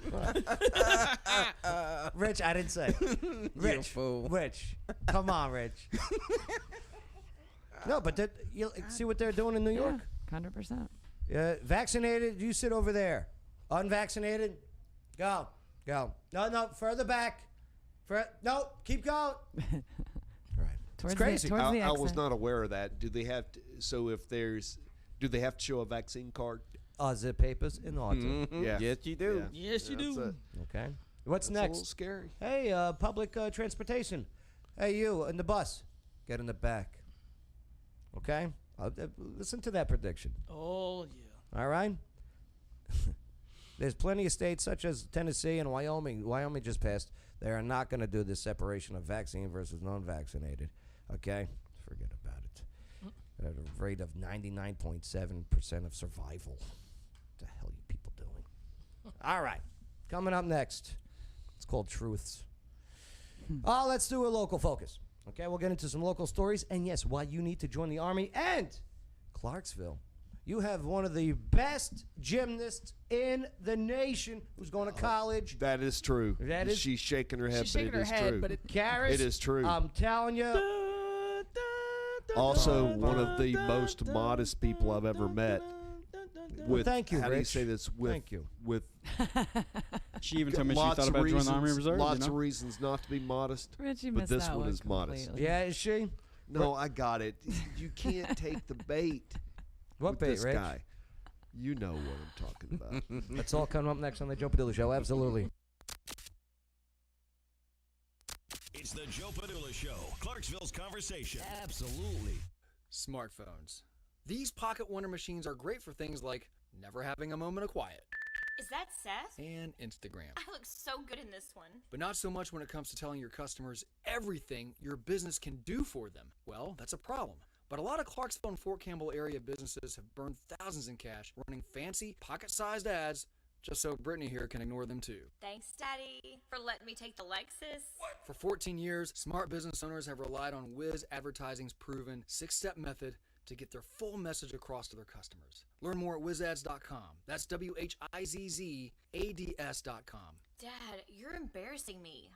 Rich, I didn't say. Rich, You're a fool. Rich, come on, Rich. No, but you see what they're doing in New York? 100%. Vaccinated, you sit over there. Unvaccinated, go. No, further back. No, keep going. Right. Towards crazy. The, towards the I was exit. not aware of that. Do they have to, so if there's, do they have to show a vaccine card? Zip papers in order. Yeah. Yes, you do. Yeah. Yes, you That's do. it. Okay. What's That's a little next? scary. Hey, public transportation. Hey, you in the bus. Get in the back. Okay? Listen to that prediction. Oh, yeah. All right? There's plenty of states such as Tennessee and Wyoming. Wyoming just passed. They are not going to do this separation of vaccine versus non-vaccinated. Okay? Forget about it. At a rate of 99.7% of survival. What the hell are you people doing? All right. Coming up next. It's called Truths. Let's do a local focus. Okay, we'll get into some local stories. And yes, why you need to join the Army. And Clarksville. You have one of the best gymnasts in the nation who's going to college. That is true. That is- She's shaking her head, She's but shaking it her is head, true. but Karis, It is true. I'm telling you. Also, one of the most modest people I've ever met. With, thank you, how do you Rich. say this? With, Thank you. With she even told me she lots thought of about reasons, joining the Army Reserve. lots of reasons not to be modest. Rich, you but missed this that one is modest. completely. Yeah, is she? No, I got it. You can't take the bait. What with bait, this Rich? guy. You know what I'm talking about. That's all coming up next on the Joe Padula Show. Absolutely. It's the Joe Padula Show, Clarksville's conversation. Absolutely. Smartphones. These pocket wonder machines are great for things like never having a moment of quiet Is that Seth? and Instagram. I look so good in this one. But not so much when it comes to telling your customers everything your business can do for them. Well, that's a problem. But a lot of Clarksville and Fort Campbell area businesses have burned thousands in cash running fancy, pocket-sized ads just so Brittany here can ignore them too. Thanks, Daddy, for letting me take the Lexus. For 14 years, smart business owners have relied on Wiz Advertising's proven 6-step method to get their full message across to their customers. Learn more at wizads.com. That's WHIZZADS.com. Dad, you're embarrassing me.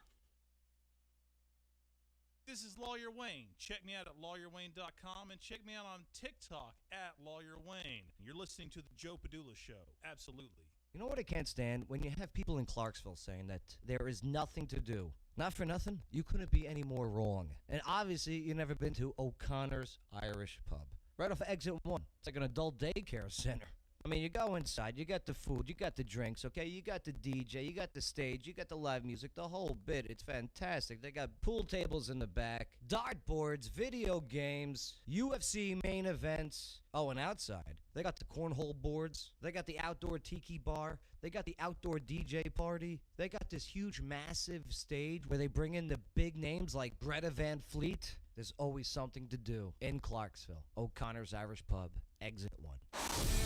This is Lawyer Wayne. Check me out at lawyerwayne.com and check me out on TikTok at Lawyer Wayne. You're listening to the Joe Padula Show. Absolutely. You know what I can't stand? When you have people in Clarksville saying that there is nothing to do. Not for nothing, you couldn't be any more wrong. And obviously, you've never been to O'Connor's Irish Pub. Right off of Exit 1. It's like an adult daycare center. I mean, you go inside, you got the food, you got the drinks, okay? You got the DJ, you got the stage, you got the live music, the whole bit. It's fantastic. They got pool tables in the back, dartboards, video games, UFC main events. Oh, and outside, they got the cornhole boards. They got the outdoor tiki bar. They got the outdoor DJ party. They got this huge, massive stage where they bring in the big names like Greta Van Fleet. There's always something to do in Clarksville. O'Connor's Irish Pub, exit 1.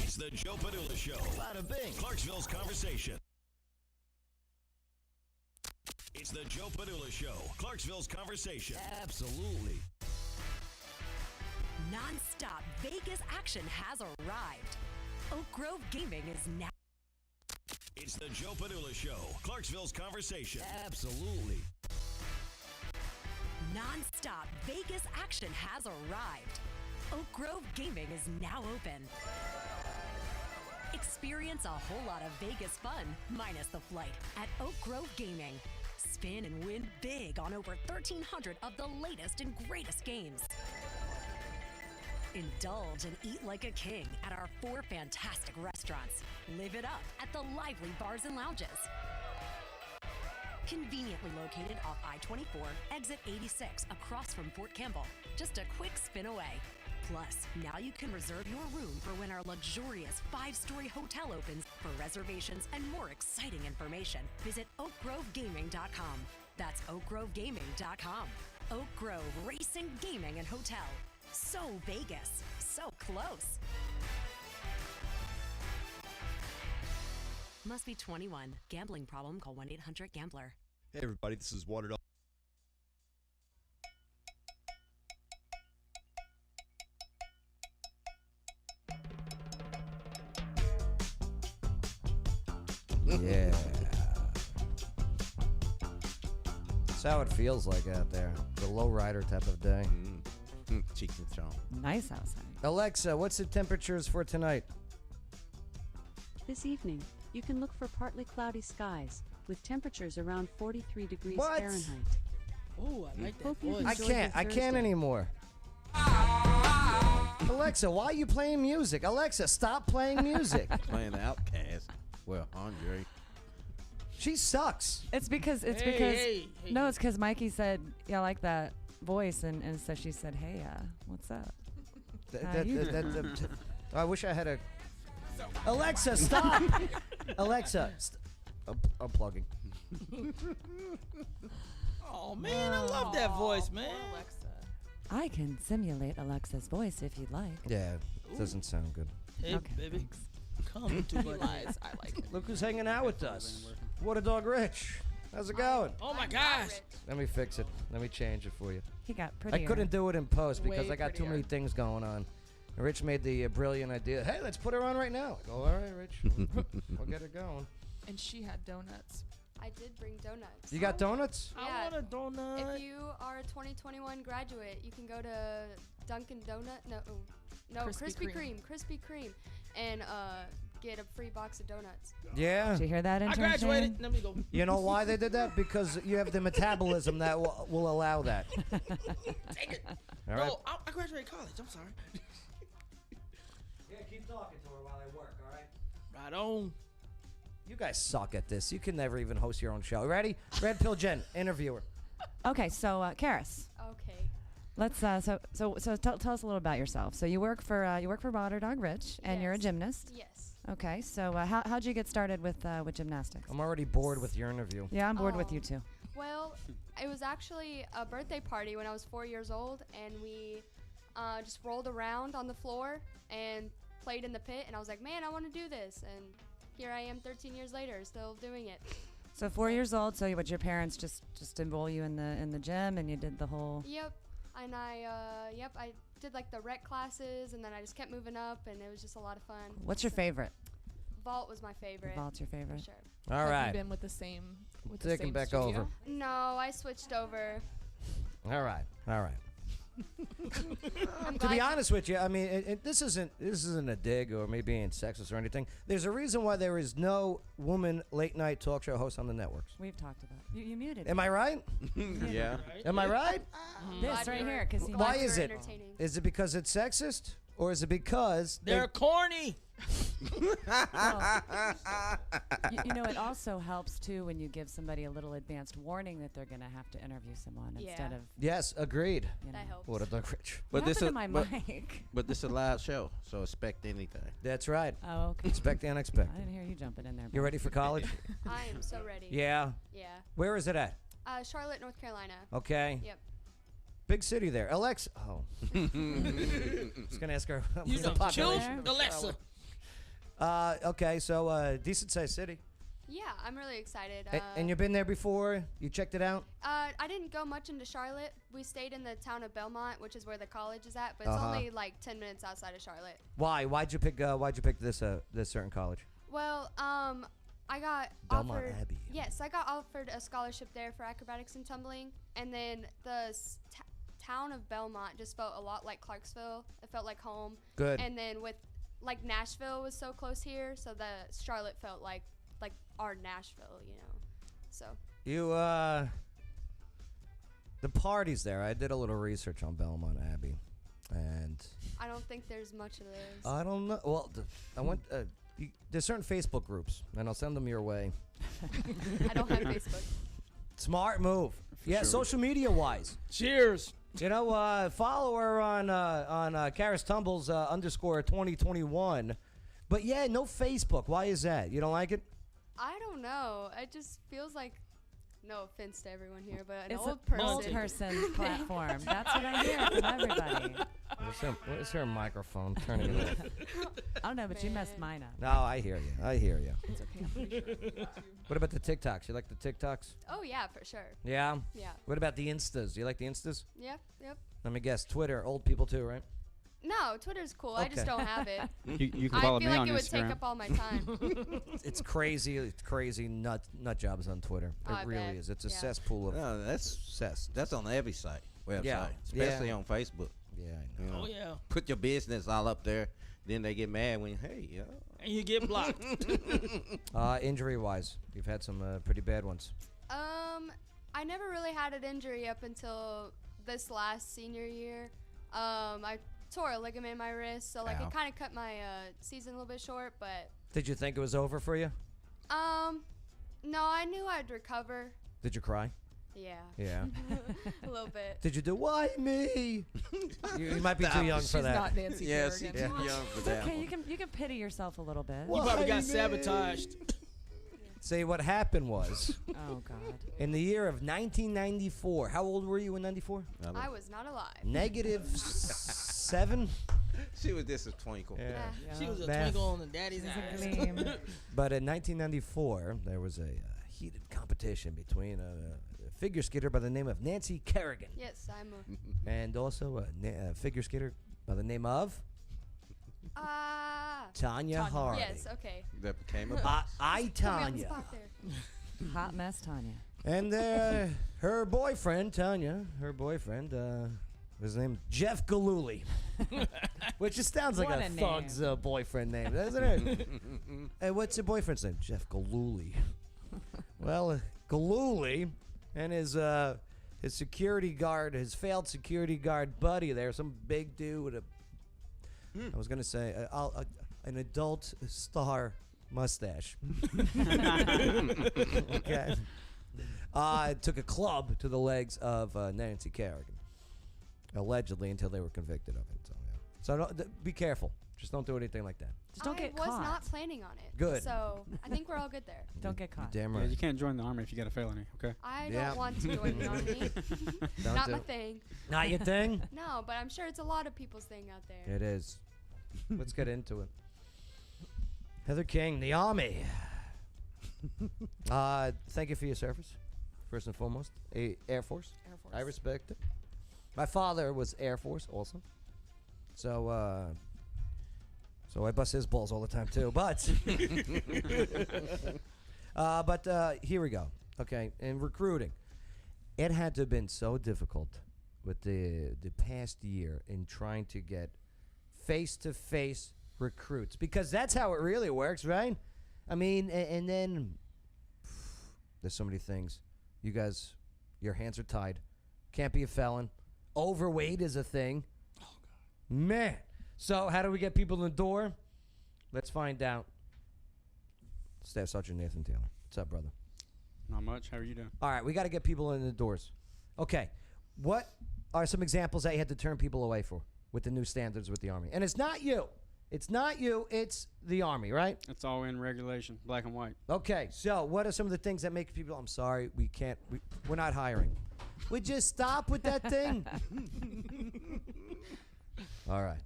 It's the Joe Padula Show. Bada bing. Clarksville's conversation. It's the Joe Padula Show. Clarksville's conversation. Absolutely. Non-stop Vegas action has arrived. Oak Grove Gaming is now. It's the Joe Padula Show. Clarksville's conversation. Absolutely. Non-stop Vegas action has arrived. Oak Grove Gaming is now open. Experience a whole lot of Vegas fun, minus the flight, at Oak Grove Gaming. Spin and win big on over 1,300 of the latest and greatest games. Indulge and eat like a king at our 4 fantastic restaurants. Live it up at the lively bars and lounges. Conveniently located off I-24, exit 86, across from Fort Campbell. Just a quick spin away. Plus, now you can reserve your room for when our luxurious 5-story hotel opens. For reservations and more exciting information, visit oakgrovegaming.com. That's oakgrovegaming.com. Oak Grove Racing, Gaming, and Hotel. So Vegas, so close. Must be 21. Gambling problem, call 1-800-GAMBLER. Hey everybody, this is Water Dog. Yeah. That's how it feels like out there. The low rider type of day. Cheeks and strong. Nice outside. Alexa, what's the temperatures for tonight? This evening, you can look for partly cloudy skies with temperatures around 43 degrees What? Fahrenheit. Oh, I like that Hope you voice. I enjoyed can't. your I can't Thursday. anymore. Alexa, why are you playing music? Alexa, stop playing music. Playing Outcast. Well, Andre. She sucks. It's because Hey. no, it's because Mikey said, "Yeah, I like that voice," and so she said, "Hey, what's up?" I wish I had a. Alexa, stop. Alexa, unplugging. Oh man, I love that voice, man. I can simulate Alexa's voice if you'd like. Yeah, it doesn't sound good. Hey, Okay, baby. Come to my Lies. I like it. Look who's hanging out with us. Water Dog Rich. How's it going? Oh my gosh. Let me fix it. Let me change it for you. He got prettier. I couldn't do it in post because Way I got too many prettier. things going on. And Rich made the brilliant idea. Hey, let's put her on right now. I go, all right, Rich. We'll get it going. And she had donuts. I did bring donuts. You got donuts? I want a donut. If you are a 2021 graduate, you can go to Dunkin' Donut. No, Krispy Krispy Kreme. Kreme. Krispy Kreme, and get a free box of donuts. Yeah. Did you hear that, I intern graduated. Shane? Let me go. You know why they did that? Because you have the metabolism that will allow that. Take it. All right. No, I graduated college. I'm sorry. Yeah, keep talking to her while I work, all right? Right on. You guys suck at this. You can never even host your own show. Ready? Red Pill Jen, interviewer. Okay, so Karis, Okay. let's so tell us a little about yourself. So you work for Water Dog Rich, and you're a Yes. gymnast. Yes. Okay, so how'd you get started with gymnastics? I'm already bored with your interview. Yeah, I'm bored with Oh. you too. Well, it was actually a birthday party when I was 4 years old, and we just rolled around on the floor and played in the pit. And I was like, man, I want to do this. And here I am 13 years later, still doing it. So 4 years old. So your parents just enroll you in the gym, and you did the whole. Yep. And I did like the rec classes, and then I just kept moving up, and it was just a lot of fun. What's your favorite? Vault was my favorite. Vault's your favorite. For sure. All Have right. you been with the same? With Take the him same back studio? over. No, I switched over. All right. All right. I'm To be glad- honest with you, I mean, this isn't a dig or me being sexist or anything. There's a reason why there is no woman late night talk show host on the networks. We've talked about. You muted. Am I right? Yeah. Am I right? This right here, because Why is it? Is it because it's sexist, or is it because They're corny. You know, it also helps too when you give somebody a little advanced warning that they're going to have to interview someone instead of. Yes, agreed. You know. That helps. What a duck rich. What happened to my mic? But this is a live show, so expect anything. That's right. Oh, okay. Expect the unexpected. I didn't hear you jumping in there. You ready for college? I am so ready. Yeah. Yeah. Where is it at? Charlotte, North Carolina. Okay. Yep. Big city there. Alexa. Oh. Just gonna ask her. You what's the know, population? Alexa. Okay, so decent sized city. Yeah, I'm really excited. And you've been there before? You checked it out? I didn't go much into Charlotte. We stayed in the town of Belmont, which is where the college is at, but it's only like 10 minutes outside of Charlotte. Why? Why'd you pick this certain college? Well, I got Belmont offered. Abbey. Yes, I got offered a scholarship there for acrobatics and tumbling, and then the town of Belmont just felt a lot like Clarksville. It felt like home. Good. And then with like Nashville was so close here, so the Charlotte felt like our Nashville, you know. So. You the parties there. I did a little research on Belmont Abbey, and I don't think there's much of those. I don't know. Well, I went. There's certain Facebook groups, and I'll send them your way. I don't have Facebook. Smart move. Yeah, sure. social media wise. Cheers. You know, follow her on Karis Tumbles _ 2021. But yeah, no Facebook. Why is that? You don't like it? I don't know. It just feels like, no offense to everyone here, but an It's old an old person platform. That's what I hear from everybody. Where's her microphone? Turning it off. I don't know, but you messed mine up. No, I hear you. I hear you. It's okay. I'm pretty sure. What about the TikToks? You like the TikToks? Oh, yeah, for sure. Yeah? Yeah. What about the Instas? You like the Instas? Yeah, yep. Let me guess. Twitter, old people too, right? No, Twitter's cool. I just Okay. don't have it. You can follow I feel me like on it would Instagram. take up all my time. It's crazy. It's crazy nut jobs on Twitter. Oh, It I really bet. is. It's a Yeah. cesspool of No, that's on every website, Yeah. especially Yeah. on Facebook. Yeah, I know. You know, Oh, yeah. Put your business all up there, then they get mad when And you get blocked. Injury wise, you've had some pretty bad ones. I never really had an injury up until this last senior year. I tore a ligament in my wrist, so like Ow. it kind of cut my season a little bit short. But Did you think it was over for you? no, I knew I'd recover. Did you cry? Yeah. Yeah. A little bit. Did you do why me? you might be too young for She's that. not Nancy Yes, Kerrigan. too young for It's that. okay. one. You can pity yourself a little bit. You probably got Why me? sabotaged. See, what happened was Oh God. in the year of 1994. How old were you in '94? I was not alive. -7. She was just a twinkle. Yeah. She was a Math. twinkle on the daddy's eyes. But in 1994, there was a heated competition between a figure skater by the name of Nancy Kerrigan Yes, I'm a. and also a figure skater by the name of Tanya Hardy. Yes, okay. That became a I Put me on the Tanya. spot there. Hot mess, Tanya. And her boyfriend, Tanya, his name Jeff Galooly, which just sounds like What a a thug's boyfriend name, doesn't it? Hey, what's your boyfriend's name? Jeff Galooly. Well, Galooly and his security guard, his failed security guard buddy there, some big dude with I was gonna say an adult star mustache. Okay. Took a club to the legs of Nancy Kerrigan, allegedly, until they were convicted of it. So, yeah. So be careful. Just don't do anything like that. Just don't get I was caught. not planning on it. Good. So I think we're all good there. Don't get caught. Damn Yeah, right. you can't join the army if you got a felony, okay? I Yeah. don't want to join the army. Don't Not do my it. thing. Not your thing? No, but I'm sure it's a lot of people's thing out there. It is. Let's get into it. Heather King, the Army. Thank you for your service, first and foremost. Air Force. Air Force. I respect it. My father was Air Force also. So, so I bust his balls all the time too. But, here we go. Okay, in recruiting, it had to have been so difficult with the past year in trying to get face-to-face recruits, because that's how it really works, right? I mean, and then there's so many things. You guys, your hands are tied. Can't be a felon. Overweight is a thing. Oh God, man. So how do we get people in the door? Let's find out. Staff Sergeant Nathan Taylor. What's up, brother? Not much. How are you doing? All right, we got to get people in the doors. Okay, what are some examples that you had to turn people away for with the new standards with the Army? And it's not you. It's not you. It's the Army, right? It's all in regulation, black and white. Okay, so what are some of the things that make people, I'm sorry, we're not hiring. Would you stop with that thing? All right.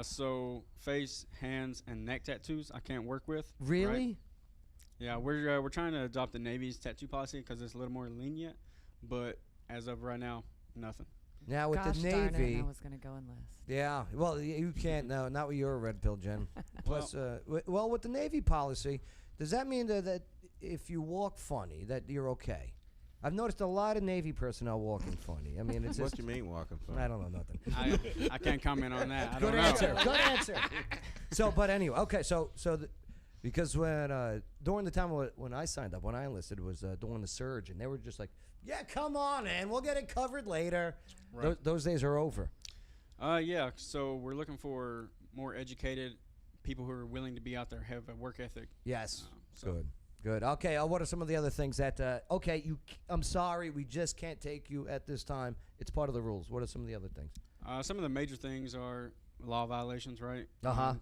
So face, hands, and neck tattoos I can't work with. Really? Right? Yeah, we're trying to adopt the Navy's tattoo policy because it's a little more lenient, but as of right now, nothing. Now with Gosh the darn it, Navy, I was going to go enlist. yeah. Well, you can't. No, not with your red pill, Jen. Plus, well, with the Navy policy, does that mean that if you walk funny, that you're okay? I've noticed a lot of Navy personnel walking funny. I mean, it's What just, you mean walking funny? I don't know nothing. I can't comment on that. I Good don't answer. know. Good answer. So, but anyway, okay. Because when during the time when I signed up, when I enlisted, was during the surge, and they were just like, "Yeah, come on, man, we'll get it covered later." Right. Those days are over. Yeah. So we're looking for more educated people who are willing to be out there, have a work ethic. Yes. So Good. Okay. What are some of the other things that? I'm sorry, we just can't take you at this time. It's part of the rules. What are some of the other things? some of the major things are law violations, right? Uh-huh.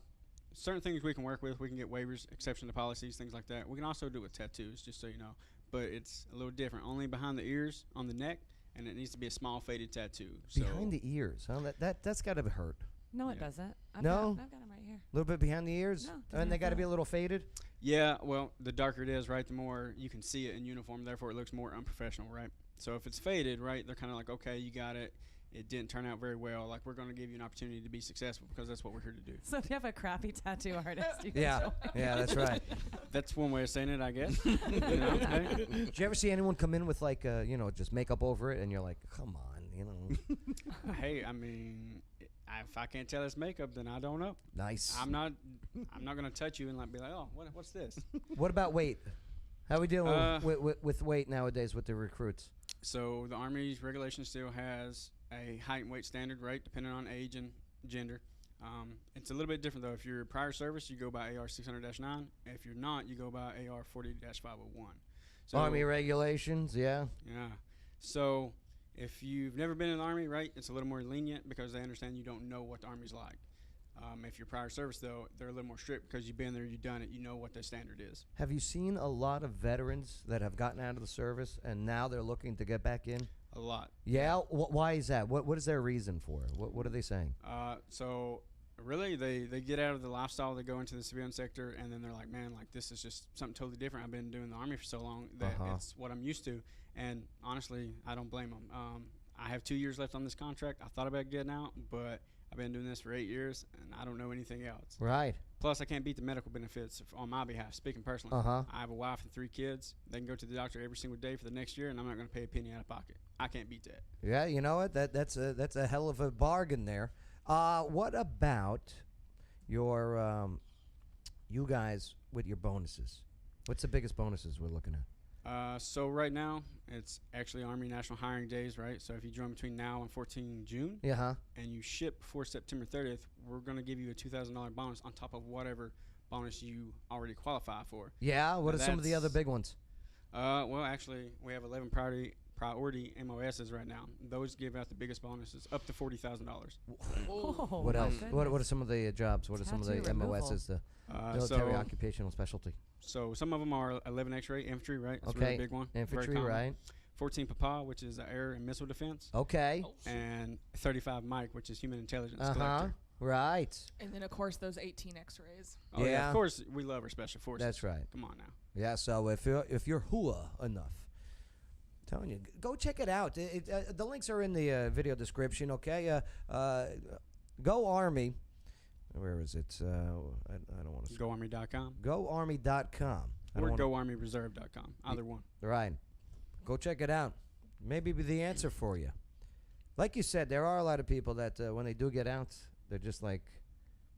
Certain things we can work with. We can get waivers, exception to policies, things like that. We can also do it with tattoos, just so you know. But it's a little different. Only behind the ears, on the neck, and it needs to be a small faded tattoo. So Behind the ears, huh? That's got to hurt. No, it doesn't. I've No? got them right here. A little bit behind the ears? No, doesn't And they have got to to. be a little faded? Yeah, well, the darker it is, right, the more you can see it in uniform. Therefore, it looks more unprofessional, right? So if it's faded, right, they're kind of like, okay, you got it. It didn't turn out very well. Like, we're going to give you an opportunity to be successul because that's what we're here to do. So if you have a crappy tattoo artist, you can Yeah. show Yeah, that's right. That's one way of saying it, I guess. You know, hey. Did you ever see anyone come in with like, just makeup over it, and you're like, come on, Hey, I mean, if I can't tell it's makeup, then I don't know. Nice. I'm not gonna touch you and like be like, oh, what's this? What about weight? How we dealing with weight nowadays with the recruits? So the Army's regulation still has a height and weight standard, right, depending on age and gender. It's a little bit different though. If you're prior service, you go by AR 600-9. If you're not, you go by AR 40-501. So Army regulations, yeah. Yeah. So if you've never been in the Army, right, it's a little more lenient because they understand you don't know what the Army's like. If you're prior service, though, they're a little more strict because you've been there, you've done it, you know what the standard is. Have you seen a lot of veterans that have gotten out of the service and now they're looking to get back in? A lot. Yeah? Why is that? What is their reason for it? What are they saying? So really, they get out of the lifestyle, they go into the civilian sector, and then they're like, man, like this is just something totally different. I've been doing the Army for so long that it's what I'm used to. And honestly, I don't blame them. I have 2 years left on this contract. I thought about getting out, but I've been doing this for 8 years, and I don't know anything else. Right. Plus, I can't beat the medical benefits on my behalf, speaking personally. I have a wife and 3 kids. They can go to the doctor every single day for the next year, and I'm not going to pay a penny out of pocket. I can't beat that. Yeah, you know what? That's a hell of a bargain there. What about your you guys with your bonuses? What's the biggest bonuses we're looking at? So right now, it's actually Army National Hiring Days, right? So if you join between now and 14 June, and you ship before September 30th, we're going to give you a $2,000 bonus on top of whatever bonus you already qualify for. Yeah, what are some of the other big ones? Well, actually, we have 11 priority MOSs right now. Those give out the biggest bonuses, up to $40,000. What else? What are some of the jobs? What are some of the MOSs? The military occupational specialty. So some of them are 11 X-ray infantry, right? That's okay, a really big one. infantry, right? 14 PAPA, which is air and missile defense. Okay. And 35 Mike, which is human intelligence collector. Right. And then, of course, those 18 X-rays. Oh, yeah. Of course, we love our special forces. That's right. Come on now. Yeah, so if you're hua enough, I'm telling you, go check it out. The links are in the video description, okay? Go Army. Where is it? I don't want to. GoArmy.com. GoArmy.com. Or GoArmyReserve.com. Either one. Right. Go check it out. Maybe be the answer for you. Like you said, there are a lot of people that when they do get out, they're just like,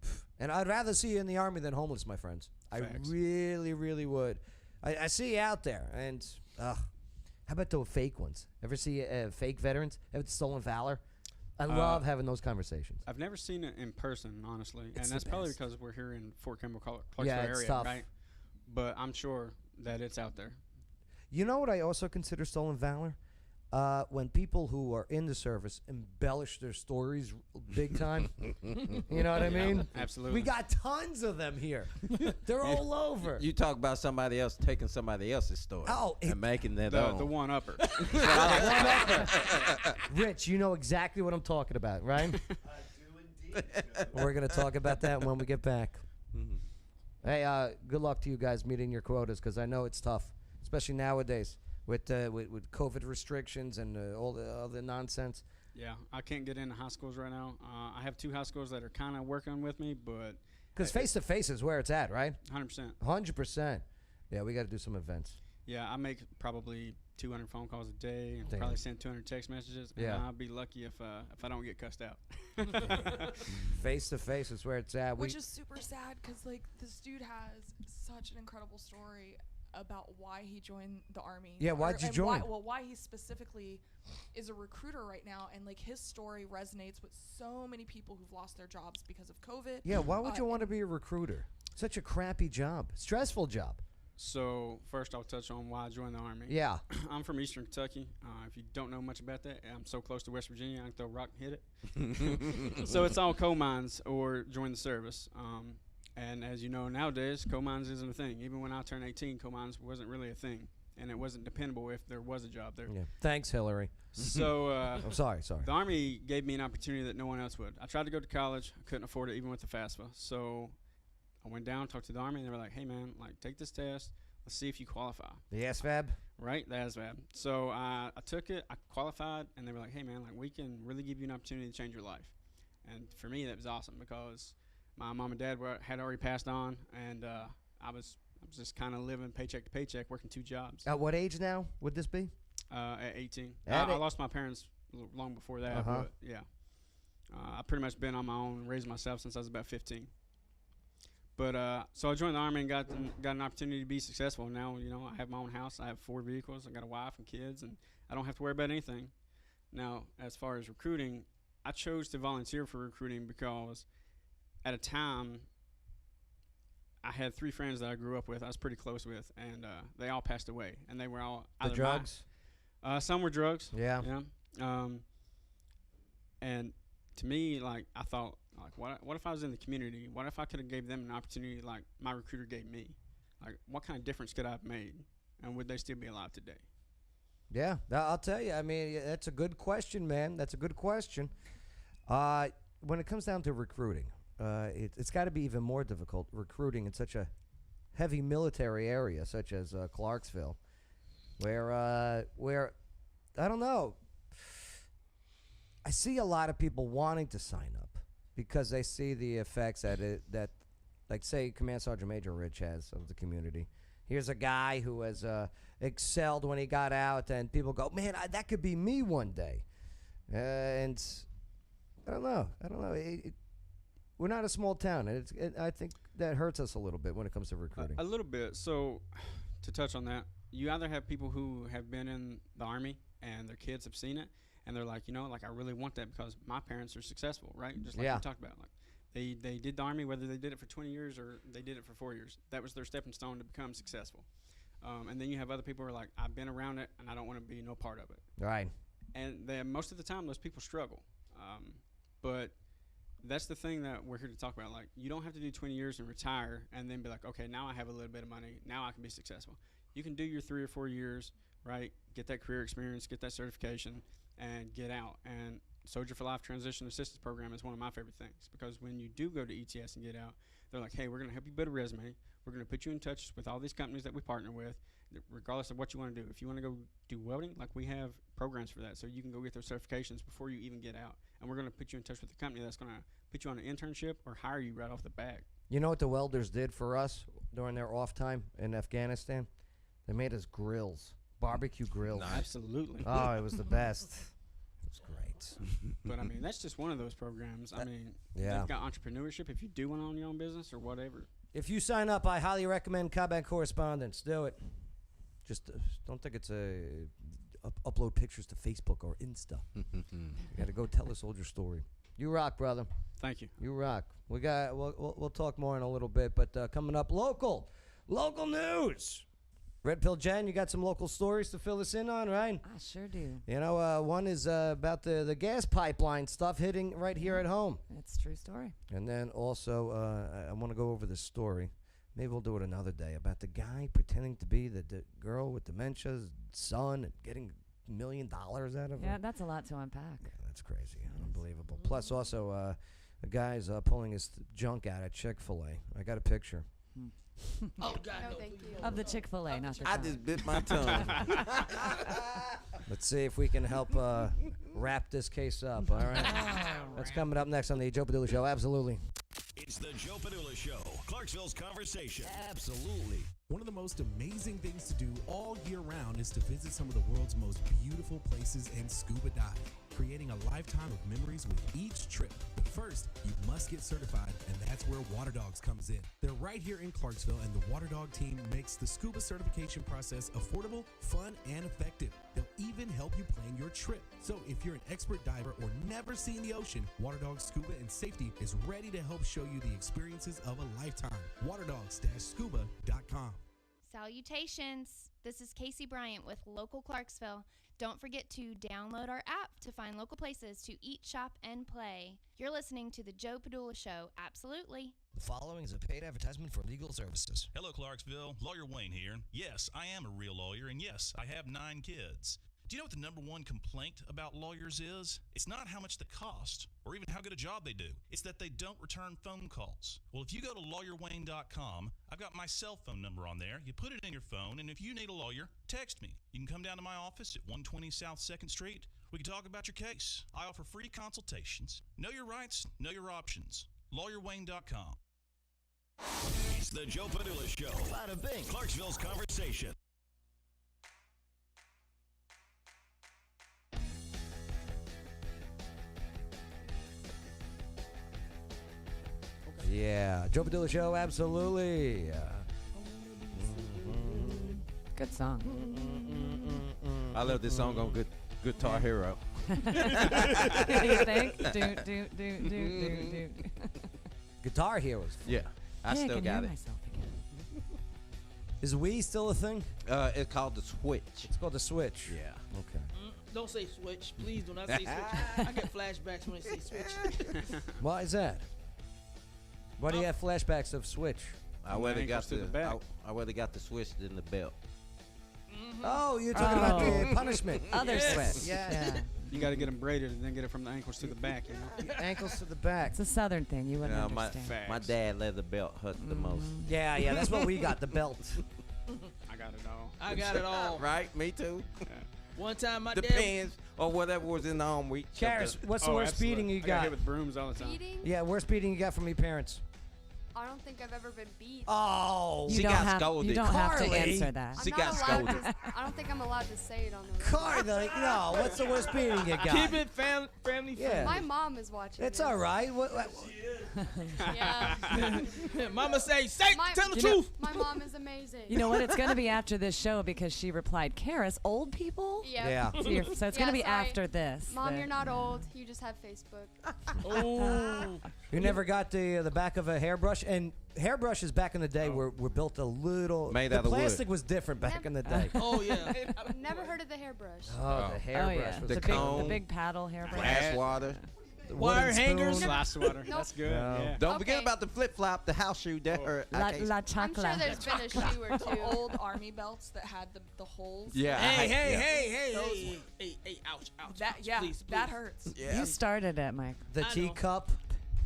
pff. And I'd rather see you in the Army than homeless, my friends. Facts. I really, really would. I see you out there, and how about the fake ones? Ever see fake veterans? Ever stolen valor? I love having those conversations. I've never seen it in person, honestly, It's and the that's probably best. because we're here in Fort Campbell, Clarksville Yeah, it's area, tough. right? But I'm sure that it's out there. You know what I also consider stolen valor? When people who are in the service embellish their stories big time. You know what I mean? Absolutely. We got tons of them here. They're all over. You talk about somebody else taking somebody else's story and making that The own. one-upper. Rich, you know exactly what I'm talking about, right? We're going to talk about that when we get back. Hey, good luck to you guys meeting your quotas, because I know it's tough, especially nowadays with COVID restrictions and all the other nonsense. Yeah, I can't get into high schools right now. I have 2 high schools that are kind of working with me, but Because face-to-face is where it's at, right? 100%. 100%. Yeah, we got to do some events. Yeah, I make probably 200 phone calls a day and Damn. probably send 200 text messages. And Yeah. I'll be lucky if I don't get cussed out. Face-to-face is where it's at. Which is super sad because like this dude has such an incredible story about why he joined the army. Yeah, why'd you and join? Why he specifically is a recruiter right now, and like his story resonates with so many people who've lost their jobs because of COVID. Yeah, why would you want to be a recruiter? Such a crappy job. Stressful job. So first I'll touch on why I joined the Army. Yeah. I'm from Eastern Kentucky. If you don't know much about that, I'm so close to West Virginia, I can throw a rock and hit it. So it's all coal mines or join the service. And as you know, nowadays, coal mines isn't a thing. Even when I turned 18, coal mines wasn't really a thing. And it wasn't dependable if there was a job there. Yeah. Thanks, Hillary. So I'm sorry. The Army gave me an opportunity that no one else would. I tried to go to college. I couldn't afford it even with the FAFSA. So I went down, talked to the Army, and they were like, hey, man, like take this test. Let's see if you qualify. The ASVAB? Right, the ASVAB. So I took it, I qualified, and they were like, hey, man, like we can really give you an opportunity to change your life. And for me, that was awesome because my mom and dad had already passed on, and I was just kind of living paycheck to paycheck, working 2 jobs. At what age now would this be? At 18. At I lost my parents long before that, but yeah. I've pretty much been on my own, raising myself since I was about 15. But so I joined the Army and got an opportunity to be successful. Now, you know, I have my own house. I have 4 vehicles. I got a wife and kids, and I don't have to worry about anything. Now, as far as recruiting, I chose to volunteer for recruiting because at a time I had 3 friends that I grew up with, I was pretty close with, and they all passed away. And they were all The either drugs? some were drugs. Yeah. Yeah. And to me, like, I thought, like, what if I was in the community? What if I could have gave them an opportunity like my recruiter gave me? Like, what kind of difference could I have made? And would they still be alive today? Yeah, I'll tell you. I mean, that's a good question, man. That's a good question. When it comes down to recruiting, it's got to be even more difficult recruiting in such a heavy military area such as Clarksville, where I don't know. I see a lot of people wanting to sign up because they see the effects that like say Command Sergeant Major Rich has of the community. Here's a guy who has excelled when he got out, and people go, man, that could be me one day. And I don't know. We're not a small town, and I think that hurts us a little bit when it comes to recruiting. A little bit. So to touch on that, you either have people who have been in the Army and their kids have seen it, and they're like, you know, like I really want that because my parents are successful, right? Just like Yeah. we talked about, like they did the Army, whether they did it for 20 years or they did it for 4 years. That was their stepping stone to become successful. And then you have other people who are like, I've been around it and I don't want to be no part of it. Right. And most of the time, those people struggle. But that's the thing that we're here to talk about. Like, you don't have to do 20 years and retire and then be like, okay, now I have a little bit of money. Now I can be successful. You can do your 3 or 4 years, right? Get that career experience, get that certification, and get out. And Soldier for Life Transition Assistance Program is one of my favorite things because when you do go to ETS and get out, they're like, hey, we're going to help you build a resume. We're going to put you in touch with all these companies that we partner with, regardless of what you want to do. If you want to go do welding, like we have programs for that, so you can go get those certifications before you even get out. And we're going to put you in touch with the company that's going to put you on an internship or hire you right off the bat. You know what the welders did for us during their off time in Afghanistan? They made us grills, barbecue grills. Nice. Absolutely. Oh, it was the best. It was great. But I mean, that's just one of those programs. I mean, yeah. they've got entrepreneurship if you do want to own your own business or whatever. If you sign up, I highly recommend combat correspondence. Do it. Just don't think it's a upload pictures to Facebook or Insta. You got to go tell a soldier story. You rock, brother. Thank you. You rock. We'll talk more in a little bit, but coming up, local news. Red Pill Jen, you got some local stories to fill us in on, right? I sure do. You know, one is about the gas pipeline stuff hitting right here at home. It's a true story. And then also, I want to go over this story. Maybe we'll do it another day about the guy pretending to be the girl with dementia's son and getting $1 million out of her. Yeah, that's a lot to unpack. That's crazy. Unbelievable. Plus, also, the guy's pulling his junk out at Chick-fil-A. I got a picture. Oh, God, no, thank you. Of the Chick-fil-A, not the I tongue. just bit my tongue. Let's see if we can help wrap this case up, all right? That's coming up next on the Joe Padula Show. Absolutely. It's the Joe Padula Show, Clarksville's conversation. Absolutely. One of the most amazing things to do all year round is to visit some of the world's most beautiful places and scuba dive, creating a lifetime of memories with each trip. But first, you must get certified, and that's where Water Dogs comes in. They're right here in Clarksville, and the Water Dog team makes the scuba certification process affordable, fun, and effective. They'll even help you plan your trip. So if you're an expert diver or never seen the ocean, Water Dogs Scuba and Safety is ready to help show you the experiences of a lifetime. waterdogs-scuba.com. Salutations! This is Casey Bryant with Local Clarksville. Don't forget to download our app to find local places to eat, shop, and play. You're listening to The Joe Padula Show. Absolutely. The following is a paid advertisement for legal services. Hello, Clarksville. Lawyer Wayne here. Yes, I am a real lawyer, and yes, I have 9 kids. Do you know what the number one complaint about lawyers is? It's not how much they cost or even how good a job they do. It's that they don't return phone calls. Well, if you go to lawyerwayne.com, I've got my cell phone number on there. You put it in your phone, and if you need a lawyer, text me. You can come down to my office at 120 South 2nd Street. We can talk about your case. I offer free consultations. Know your rights, know your options. lawyerwayne.com. It's the Joe Padula Show. Bada bing. Clarksville's conversation. Yeah, Joe Padula Show, absolutely. Good song. I love this song on Guitar Hero. You think? Do. Guitar Heroes. Yeah, I still can got hear it. myself again. Is Wii still a thing? It's called the Switch. It's called the Switch. Yeah. Okay. Don't say switch. Please do not say switch. I get flashbacks when they say switch. Why is that? Why do you have flashbacks of Switch? I rather got to the back. I rather got the Switch than the belt. Oh, you're talking about the punishment. Other Yes. Switch. Yeah. You got to get them braided and then get it from the ankles to the back. You know? Ankles to the back. It's a southern thing. You wouldn't my understand. dad let the belt hurt the most. Yeah, that's what we got, the belt. I got it all. I got it all. Right? Me too. One time my dad. Depends on whatever was in the arm reach. Karis, what's the worst beating you I got got? hit with brooms all the time. Beating? Yeah, worst beating you got from your parents. I don't think I've ever been beat. Oh, You She don't got have, scolded. You don't have to Carly. answer that. I'm She not got allowed scolded. to, I don't think I'm allowed to say it on the radio. Carly, no. What's the worst beating you got? Keep it family Yeah. My mom is watching. It's this. all right. What? Yeah. Mama say, tell the You know, truth. my mom is amazing. You know what? It's going to be after this show because she replied, Karis, old people? Yeah. Yeah. So it's going to be sorry. after this. Mom, that- you're not old. You just have Facebook. Oh. You never got the back of a hairbrush, and hairbrushes back in the day were built a little. Made the out of wood. plastic was different back in the day. Oh yeah. I've never heard of the hairbrush. Oh, the hairbrush yeah. was The the cone. big paddle hairbrush. Glass water. the Wire wooden hangers. spoon. Last water. That's good. No. Yeah. Don't forget Okay. about the flip flop, the house shoe. That hurt. I La, can't- la I'm sure chacla. there's been a shoe or The two. old army belts that had the holes. Yeah. Hey, I- hey, yeah. hey, ouch, ouch. That ouch. yeah, Please, that please. hurts. Yeah. You started it, Mike. The I know. teacup.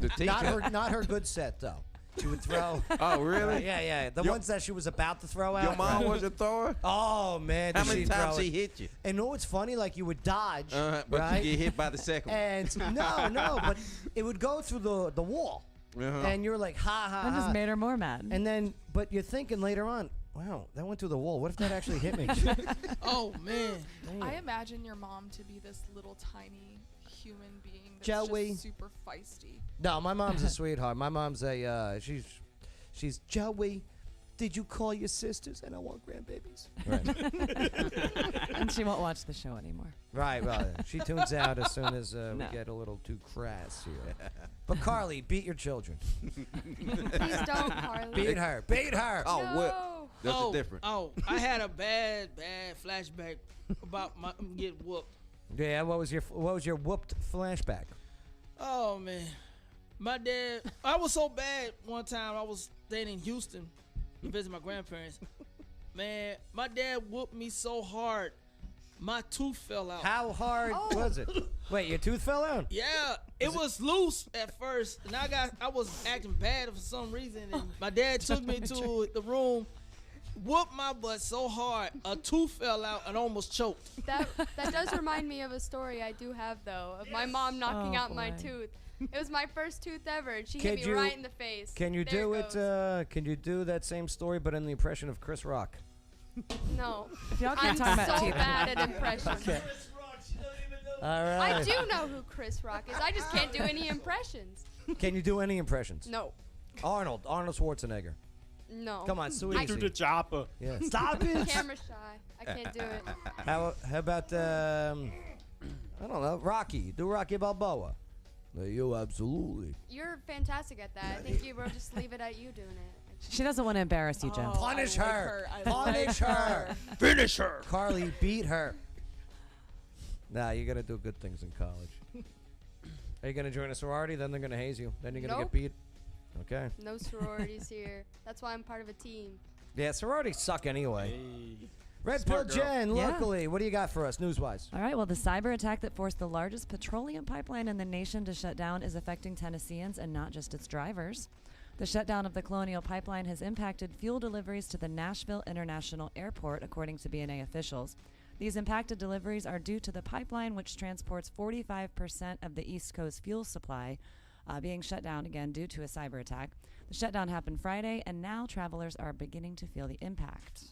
The teacher. Not her good set though. She would throw. Oh, really? Yeah. The Your- ones that she was about to throw out. Your mom was a thrower? Oh man, How did many she times throw she it. hit you? And know what's funny? Like you would dodge, But right? you get hit by the second one. And no, but it would go through the wall, and you're like, ha ha. That ha. just made her more mad. And then, but you're thinking later on, wow, that went through the wall. What if that actually hit me? Oh man. I imagine your mom to be this little tiny human being that's Joey. just super feisty. No, my mom's a sweetheart. My mom's a she's Joey. Did you call your sisters? And I want grandbabies. Right. She won't watch the show anymore. Right, well, she tunes out as soon as we get a little too crass here. But Carly, beat your children. Please don't, Carly. Beat her. Beat her. Oh, No. what? That's oh, different. Oh, I had a bad flashback about my getting whooped. Yeah, what was your whooped flashback? Oh man, my dad. I was so bad one time. I was staying in Houston to visit my grandparents. Man, my dad whooped me so hard, my tooth fell out. How hard was it? Wait, your tooth fell out? Yeah, it was loose at first, and I was acting bad for some reason. And my dad took me to the room, whooped my butt so hard, a tooth fell out and almost choked. That does remind me of a story I do have though of my mom knocking out my tooth. It was my first tooth ever, and she hit me right in the face. Can you There do it it? Can you do that same story but in the impression of Chris Rock? No. If y'all can't I'm talk about so teeth. bad at impressions. Okay. All right. I do know who Chris Rock is. I just can't do any impressions. Can you do any impressions? No. Arnold Schwarzenegger. No. Come on, so easy. To the chopper. Yeah. Stop it. Camera shy. I can't do it. How about I don't know, Rocky? Do Rocky Balboa. You absolutely. You're fantastic at that. I think we'll just leave it at you doing it. She doesn't want to embarrass you, Jen. Punish her. I Punish like her. Finish her. Carly, beat her. Nah, you're gonna do good things in college. Are you gonna join a sorority? Then they're gonna haze you. Then you're gonna Nope. get beat. Okay. No sororities here. That's why I'm part of a team. Yeah, sororities suck anyway. Hey. Red Smart Pill girl. Jen, Yeah. locally, what do you got for us, news-wise? All right, well, the cyber attack that forced the largest petroleum pipeline in the nation to shut down is affecting Tennesseans and not just its drivers. The shutdown of the Colonial Pipeline has impacted fuel deliveries to the Nashville International Airport, according to BNA officials. These impacted deliveries are due to the pipeline, which transports 45% of the East Coast fuel supply, being shut down again due to a cyber attack. The shutdown happened Friday, and now travelers are beginning to feel the impact.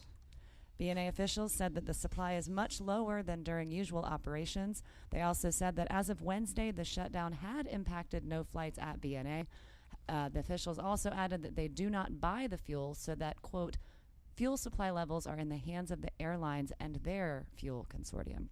BNA officials said that the supply is much lower than during usual operations. They also said that as of Wednesday, the shutdown had impacted no flights at BNA. The officials also added that they do not buy the fuel, so that, quote, fuel supply levels are in the hands of the airlines and their fuel consortium.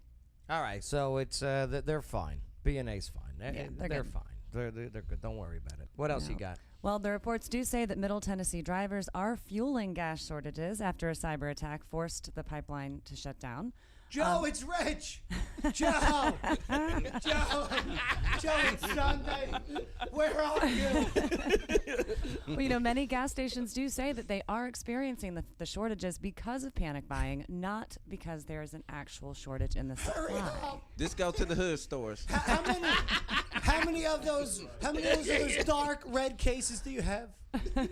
All right, so it's they're fine. BNA's fine. Yeah, they're they're good. fine. They're good. Don't worry about it. What else you No. got? Well, the reports do say that Middle Tennessee drivers are fueling gas shortages after a cyber attack forced the pipeline to shut down. Joe, it's Rich. Joe. Joe. Joe, it's Sunday. Where are you? Well, you know, many gas stations do say that they are experiencing the shortages because of panic buying, not because there is an actual shortage in the supply. Just go to the hood stores. How many of those dark red cases do you have? That's exactly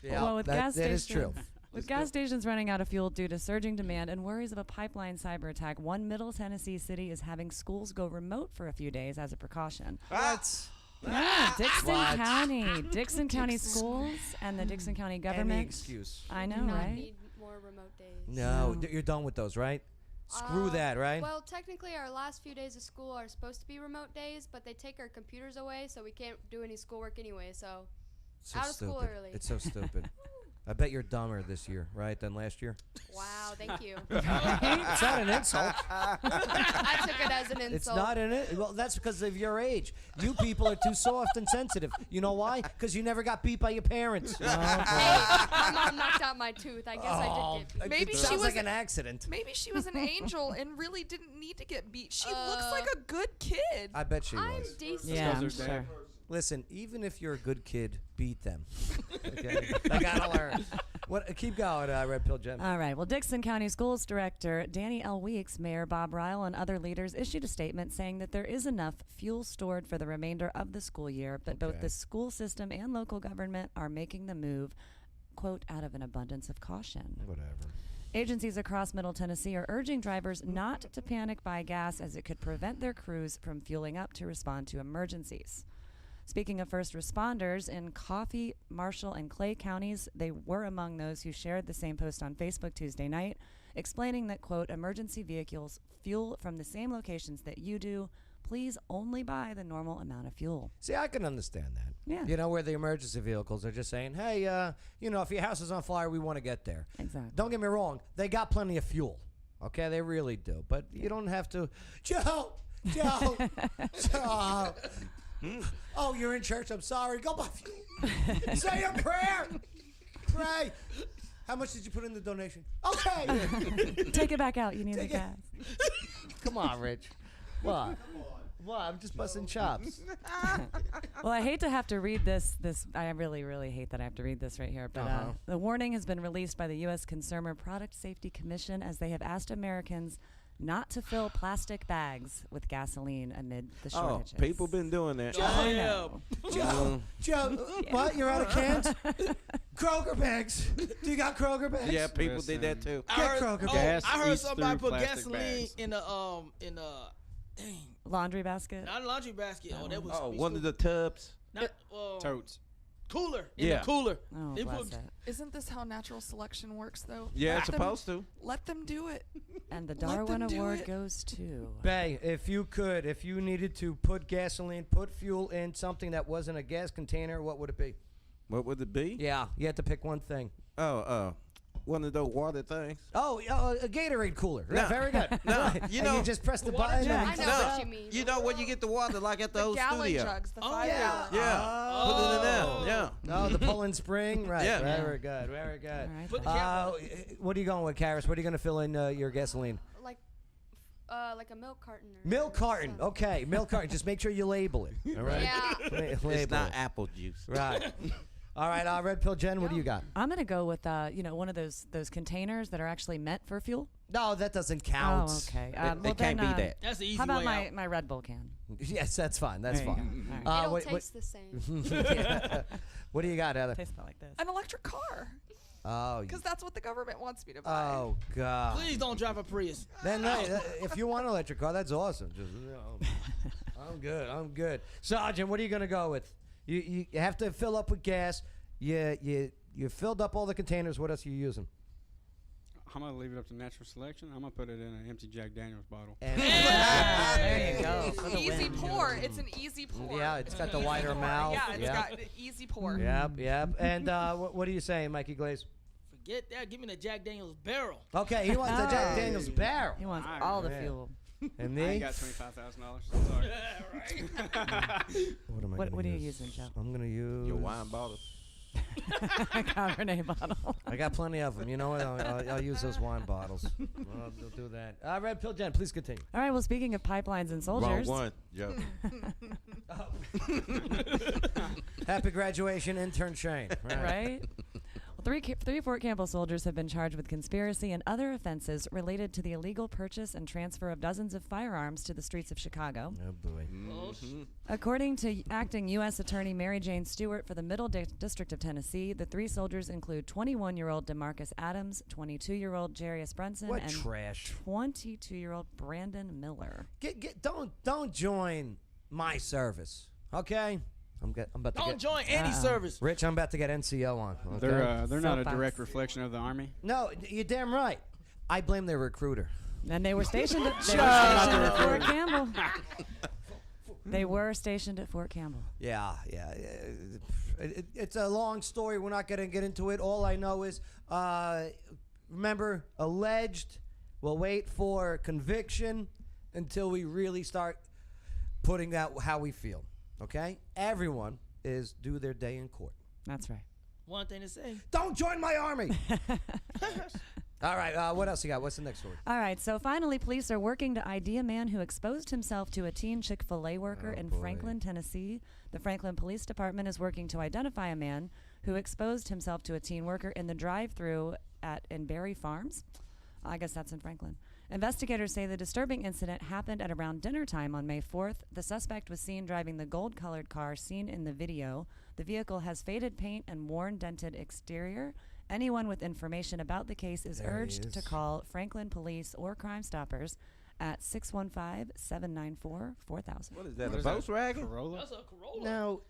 right. Well, with gas that is stations, true. with gas stations running out of fuel due to surging demand and worries of a pipeline cyber attack, one Middle Tennessee city is having schools go remote for a few days as a precaution. What? Yeah, Dixon What? County. Dixon County schools and the Dixon County government. Any excuse. I know, Do not right? need more remote days. No, you're done with those, right? Screw that, right? Well, technically, our last few days of school are supposed to be remote days, but they take our computers away, so we can't do any schoolwork anyway. So, So out of school stupid. early. It's so stupid. I bet you're dumber this year, right, than last year? Wow, thank you. It's not an insult. I took it as an insult. It's not an insult. Well, that's because of your age. You people are too soft and sensitive. You know why? Because you never got beat by your parents. Hey, my mom knocked out my tooth. I guess I did get beat. Maybe it she sounds was like an accident. Maybe she was an angel and really didn't need to get beat. She looks like a good kid. I bet she I'm was. decent. Yeah, I'm sure. Listen, even if you're a good kid, beat them. Okay? I gotta learn. What? Keep going, Red Pill Jen. All right. Well, Dixon County Schools Director Danny L. Weeks, Mayor Bob Ryle, and other leaders issued a statement saying that there is enough fuel stored for the remainder of the school year, but both the school system and local government are making the move, quote, out of an abundance of caution. Whatever. Agencies across Middle Tennessee are urging drivers not to panic buy gas as it could prevent their crews from fueling up to respond to emergencies. Speaking of first responders, in Coffee, Marshall, and Clay counties, they were among those who shared the same post on Facebook Tuesday night, explaining that, quote, emergency vehicles fuel from the same locations that you do, please only buy the normal amount of fuel. See, I can understand that. Yeah. You know, where the emergency vehicles are just saying, hey, if your house is on fire, we want to get there. Exactly. Don't get me wrong. They got plenty of fuel. Okay, they really do. But you don't have to. Joe! Joe! Oh, you're in church. I'm sorry. Go buy fuel. Say a prayer. Pray. How much did you put in the donation? Okay. Take it back out. You need the gas. Come on, Rich. What? What? I'm just busting chops. Well, I hate to have to read this. I really, really hate that I have to read this right here. But the warning has been released by the U.S. Consumer Product Safety Commission as they have asked Americans not to fill plastic bags with gasoline amid the shortages. Oh, people been doing that. Joe, what? You're out of cans? Kroger bags. Do you got Kroger bags? Yeah, people did that too. Get Kroger bags. I heard somebody put gasoline in a dang. Laundry basket? Not a laundry basket. Oh, that was. Oh, one of the tubs. Not Totes. Cooler. In Yeah. the cooler. Oh, They bless put- it. Isn't this how natural selection works, though? Yeah, Let it's them- supposed to. Let them do it. And the Let them Darwin do Award it. goes to. Bay, if you needed to put gasoline, put fuel in something that wasn't a gas container, what would it be? What would it be? Yeah, you had to pick one thing. One of those water things. Oh, a Gatorade cooler. No. Yeah, very good. No, Right. you And know- you just press the The water button. jug. and I it know comes what out. you mean. You know where you get the water, like at the The old gallon studio. jugs, the Oh, 5 yeah. gallon. Yeah, put it in there. Yeah. Oh, the Poland Spring, right? Yeah. Very good. Very good. All right. Put the cap on. What are you going with, Karis? What are you going to fill in your gasoline? Like a milk carton. Or Milk carton. something. Okay, milk carton. Just make sure you label it. All right. Yeah. Label It's not it. apple juice. Right. All right. Red Pill Jen, what do you got? I'm gonna go with one of those containers that are actually meant for fuel. No, that doesn't count. Oh, okay. It Well, can't then, be that. That's the easy How about way out. my Red Bull can? Yes, that's fine. That's There you fine. go. It All right. don't what- taste the same. Yeah. What do you got, Heather? Tastes about like this. An electric car. Oh. Because that's what the government wants me to buy. Oh God. Please don't drive a Prius. Then if you want an electric car, that's awesome. Just, I'm good. I'm good. Sergeant, what are you gonna go with? You have to fill up with gas. You filled up all the containers. What else are you using? I'm gonna leave it up to natural selection. I'm gonna put it in an empty Jack Daniels bottle. There you go. For the Easy win. pour. It's an easy pour. Yeah, it's got the wider mouth. Yeah, it's Yep. got an easy pour. Yep. And what are you saying, Mikey Glaze? Forget that. Give me the Jack Daniels barrel. Okay, he wants the Jack Daniels barrel. He wants I all the agree. fuel. And I me? ain't got $25,000. I'm sorry. What am I? What gonna are you use? using, Joe? I'm gonna use Your wine bottle. Cabernet bottle. I got plenty of them. You know what? I'll use those wine bottles. I'll do that. Red Pill Jen, please continue. All right. Well, speaking of pipelines and soldiers, Wrong one, Joe. Happy graduation, intern Shane. right? Well, three Fort Campbell soldiers have been charged with conspiracy and other offenses related to the illegal purchase and transfer of dozens of firearms to the streets of Chicago. Oh boy. According to acting U.S. Attorney Mary Jane Stewart for the Middle District of Tennessee, the three soldiers include 21-year-old DeMarcus Adams, 22-year-old Jarius Brunson, What and trash. 22-year-old Brandon Miller. Don't join my service, okay? I'm about to Don't get. join any service. Rich, I'm about to get NCO on. Okay? They're not a direct reflection of the Army. No, you're damn right. I blame their recruiter. And they were stationed at Fort Campbell. They were stationed at Fort Campbell. Yeah. It's a long story. We're not going to get into it. All I know is, remember, alleged. We'll wait for conviction until we really start putting out how we feel. Okay? Everyone is due their day in court. That's right. One thing to say. Don't join my army. All right. What else you got? What's the next story? All right. So finally, police are working to ID a man who exposed himself to a teen Chick-fil-A worker in Franklin, Tennessee. The Franklin Police Department is working to identify a man who exposed himself to a teen worker in the drive-thru in Berry Farms. I guess that's in Franklin. Investigators say the disturbing incident happened at around dinner time on May 4th. The suspect was seen driving the gold-colored car seen in the video. The vehicle has faded paint and worn, dented exterior. Anyone with information about the case is urged to call Franklin Police or Crime Stoppers at 615-794-4000. What is that, a Volkswagen? Corolla? That's a Corolla. No,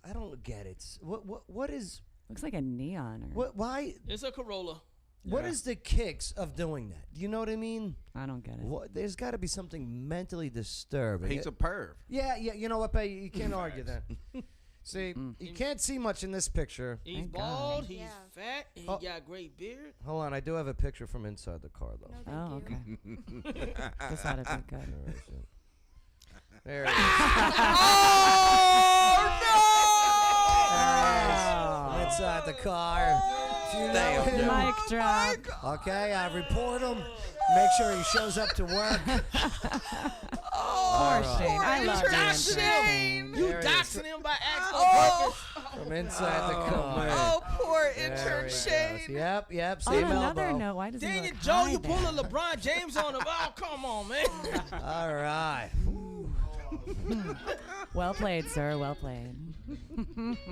I don't get it. What is? Looks like a neon. Why? It's a Corolla. What is the kicks of doing that? Do you know what I mean? I don't get it. There's got to be something mentally disturbing. He's a perv. Yeah, you know what, Bay? You can't argue that. See, you can't see much in this picture. He's bald, he's fat, and he got a great beard. Hold on, I do have a picture from inside the car, though. Oh, okay. This ought to be good. There it is. Oh, Inside the car. If you know him. Mic drop. Okay, I report him. Make sure he shows up to work. Poor Shane. I love Shane. You There it is. doxing him by accident. From inside the car. Oh, poor There intern he Shane. goes. Yep, On same another elbow. note, why does he Dang look it, Joe, high you there? pulling LeBron James on him. Oh, come on, man. All right. Well played, sir. Well played.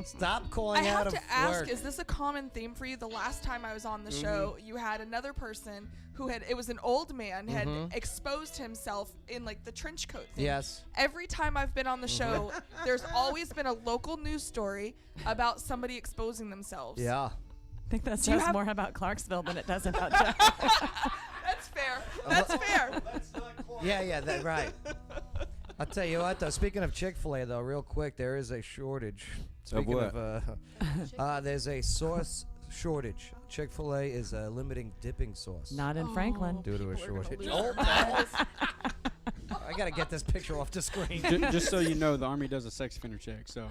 Stop I calling out have of to ask, work. is this a common theme for you? The last time I was on the show, you had another person who it was an old man, had exposed himself in like the trench coat thing. Yes. Every time I've been on the show, there's always been a local news story about somebody exposing themselves. Yeah. I think that Do you says have- more about Clarksville than it does about Jeff. That's fair. That's fair. Yeah, right. I'll tell you what, though. Speaking of Chick-fil-A, though, real quick, there is a shortage. Speaking what? There's a sauce shortage. Chick-fil-A is limiting dipping sauce. Not in Franklin. Due to a people are gonna shortage. lose Oh, their minds. I gotta get this picture off the screen. Just so you know, the Army does a sex offender check. So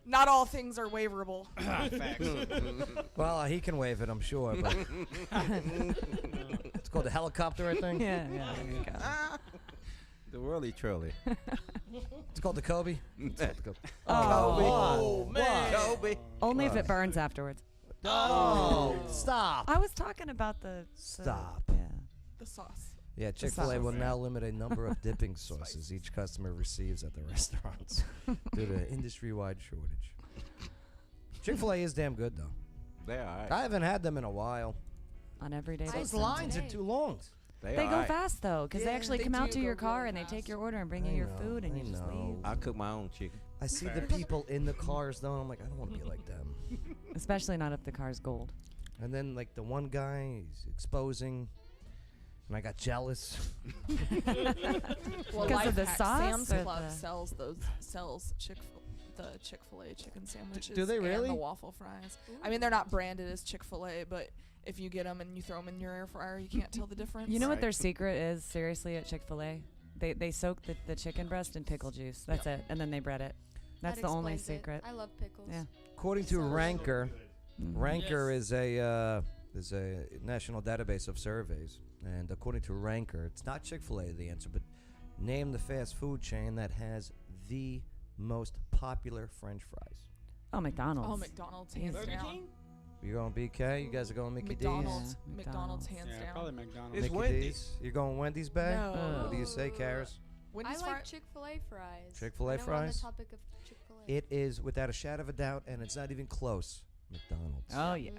Not all things are waverable. facts. Well, he can wave it, I'm sure. But it's called the helicopter, I think. Yeah, there you go. The whirly trolley. It's called the Kobe. It's called the Kobe. Oh, man. Kobe. Only if it burns afterwards. Oh, stop. I was talking about the Stop. Yeah. The sauce. Yeah, Chick-fil-A will sauce. now limit a number of dipping sauces each customer receives at the restaurants due to industry-wide shortage. Chick-fil-A is damn good, though. They are. Right. I haven't had them in a while. On everyday Those basis. lines are too long. They go fast though, because they Yeah, actually they come out do to your go car really and they fast. take your order and bring I you your know, food and I you just know. leave. I cook my own chicken. I see the people in the cars, though, and I'm like, I don't want to be like them. Especially not if the car's gold. And then, like, the one guy, he's exposing, and I got jealous. Well, Because of the Lifehack, sauce Sam's or Club the- sells the Chick-fil-A chicken sandwiches. do they really? And the waffle fries. I mean, they're not branded as Chick-fil-A, but if you get them and you throw them in your air fryer, you can't tell the difference. You know what their secret is, seriously, at Chick-fil-A? They soak the chicken breast in pickle juice. That's it. And then they bread it. That's That the only explains it. secret. I love pickles. Yeah. According to Ranker, Ranker Yes. is a national database of surveys, and according to Ranker, it's not Chick-fil-A the answer, but name the fast food chain that has the most popular French fries. Oh, McDonald's. Oh, McDonald's, hands Burger down. King? You going BK? You guys are going Mickey McDonald's. Yeah, McDonald's, hands Yeah, down. probably McDonald's. It's Mickey Wendy's. D's? You going Wendy's, Bay? No. What do you say, Karis? Wendy's I like fries. Chick-fil-A fries. Chick-fil-A I know we're on fries? the topic of Chick-fil-A. It is, without a shadow of a doubt, and it's not even close, McDonald's. Oh, yeah.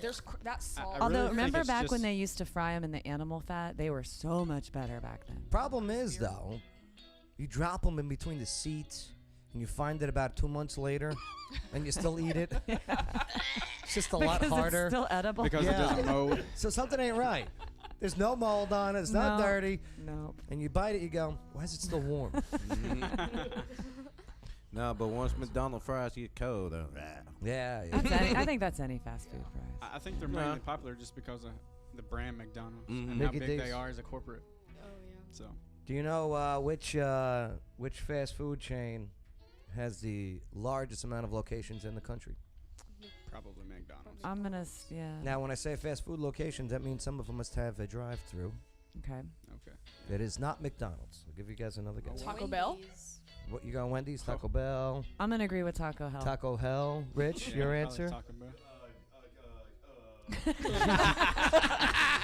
There's that salt. I really Although, think remember it's back when just- they used to fry them in the animal fat? They were so much better back then. Problem is, though, you drop them in between the seats, and you find it about 2 months later, and you still eat it. It's just a lot Because harder. it's still edible. Because it doesn't mold. So something ain't right. There's no mold on it. It's not No. dirty. Nope. And you bite it, you go, why is it still warm? No, but once McDonald's fries get cold, Yeah. That's I think that's any fast food fries. I think they're mainly popular just because of the brand McDonald's and how Mickey big D's. they are as a corporate. Oh, yeah. So Do you know which fast food chain has the largest amount of locations in the country? probably McDonald's. I'm gonna yeah. Now, when I say fast food locations, that means some of them must have a drive-through. Okay. Okay. It is not McDonald's. I'll give you guys another guess. Taco Bell. What you got? Wendy's, Taco Bell, I'm gonna agree with Taco Hell. Taco Hell. Rich, Yeah, your probably answer? Taco Bell.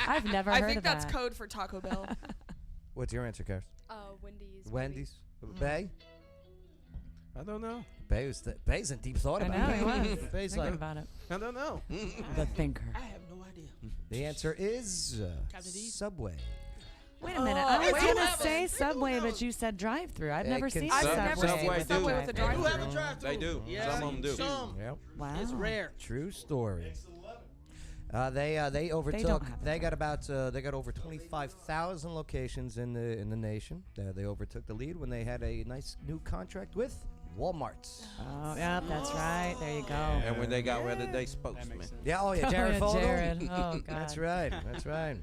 I've never I heard think of that's that. code for Taco Bell. What's your answer, Karis? Wendy's. Wendy's. Bay. I don't know. Bay's in deep thought I about know it. he was Bay's thinking like, about it. I don't know. The thinker. I have no idea. the answer is Captain D's? Subway. Wait a minute. Oh, I was wait, gonna wait, say wait. Subway, but you said drive-through. I've It never can seen I've Sub- never Subway seen Subway a Subway do. with a They do have a drive-thru. drive-thru. They do. Yeah. Some of them do. Some. Yep. Wow. It's rare. True story. They overtook. have They got over 25,000 locations in the nation. They overtook the lead when they had a nice new contract with Walmart. Oh, yeah, that's right. There you go. And when they got rid of their spokesman. Yeah, oh yeah, Jared Fogle. Jared. Oh, God. That's right. That's right.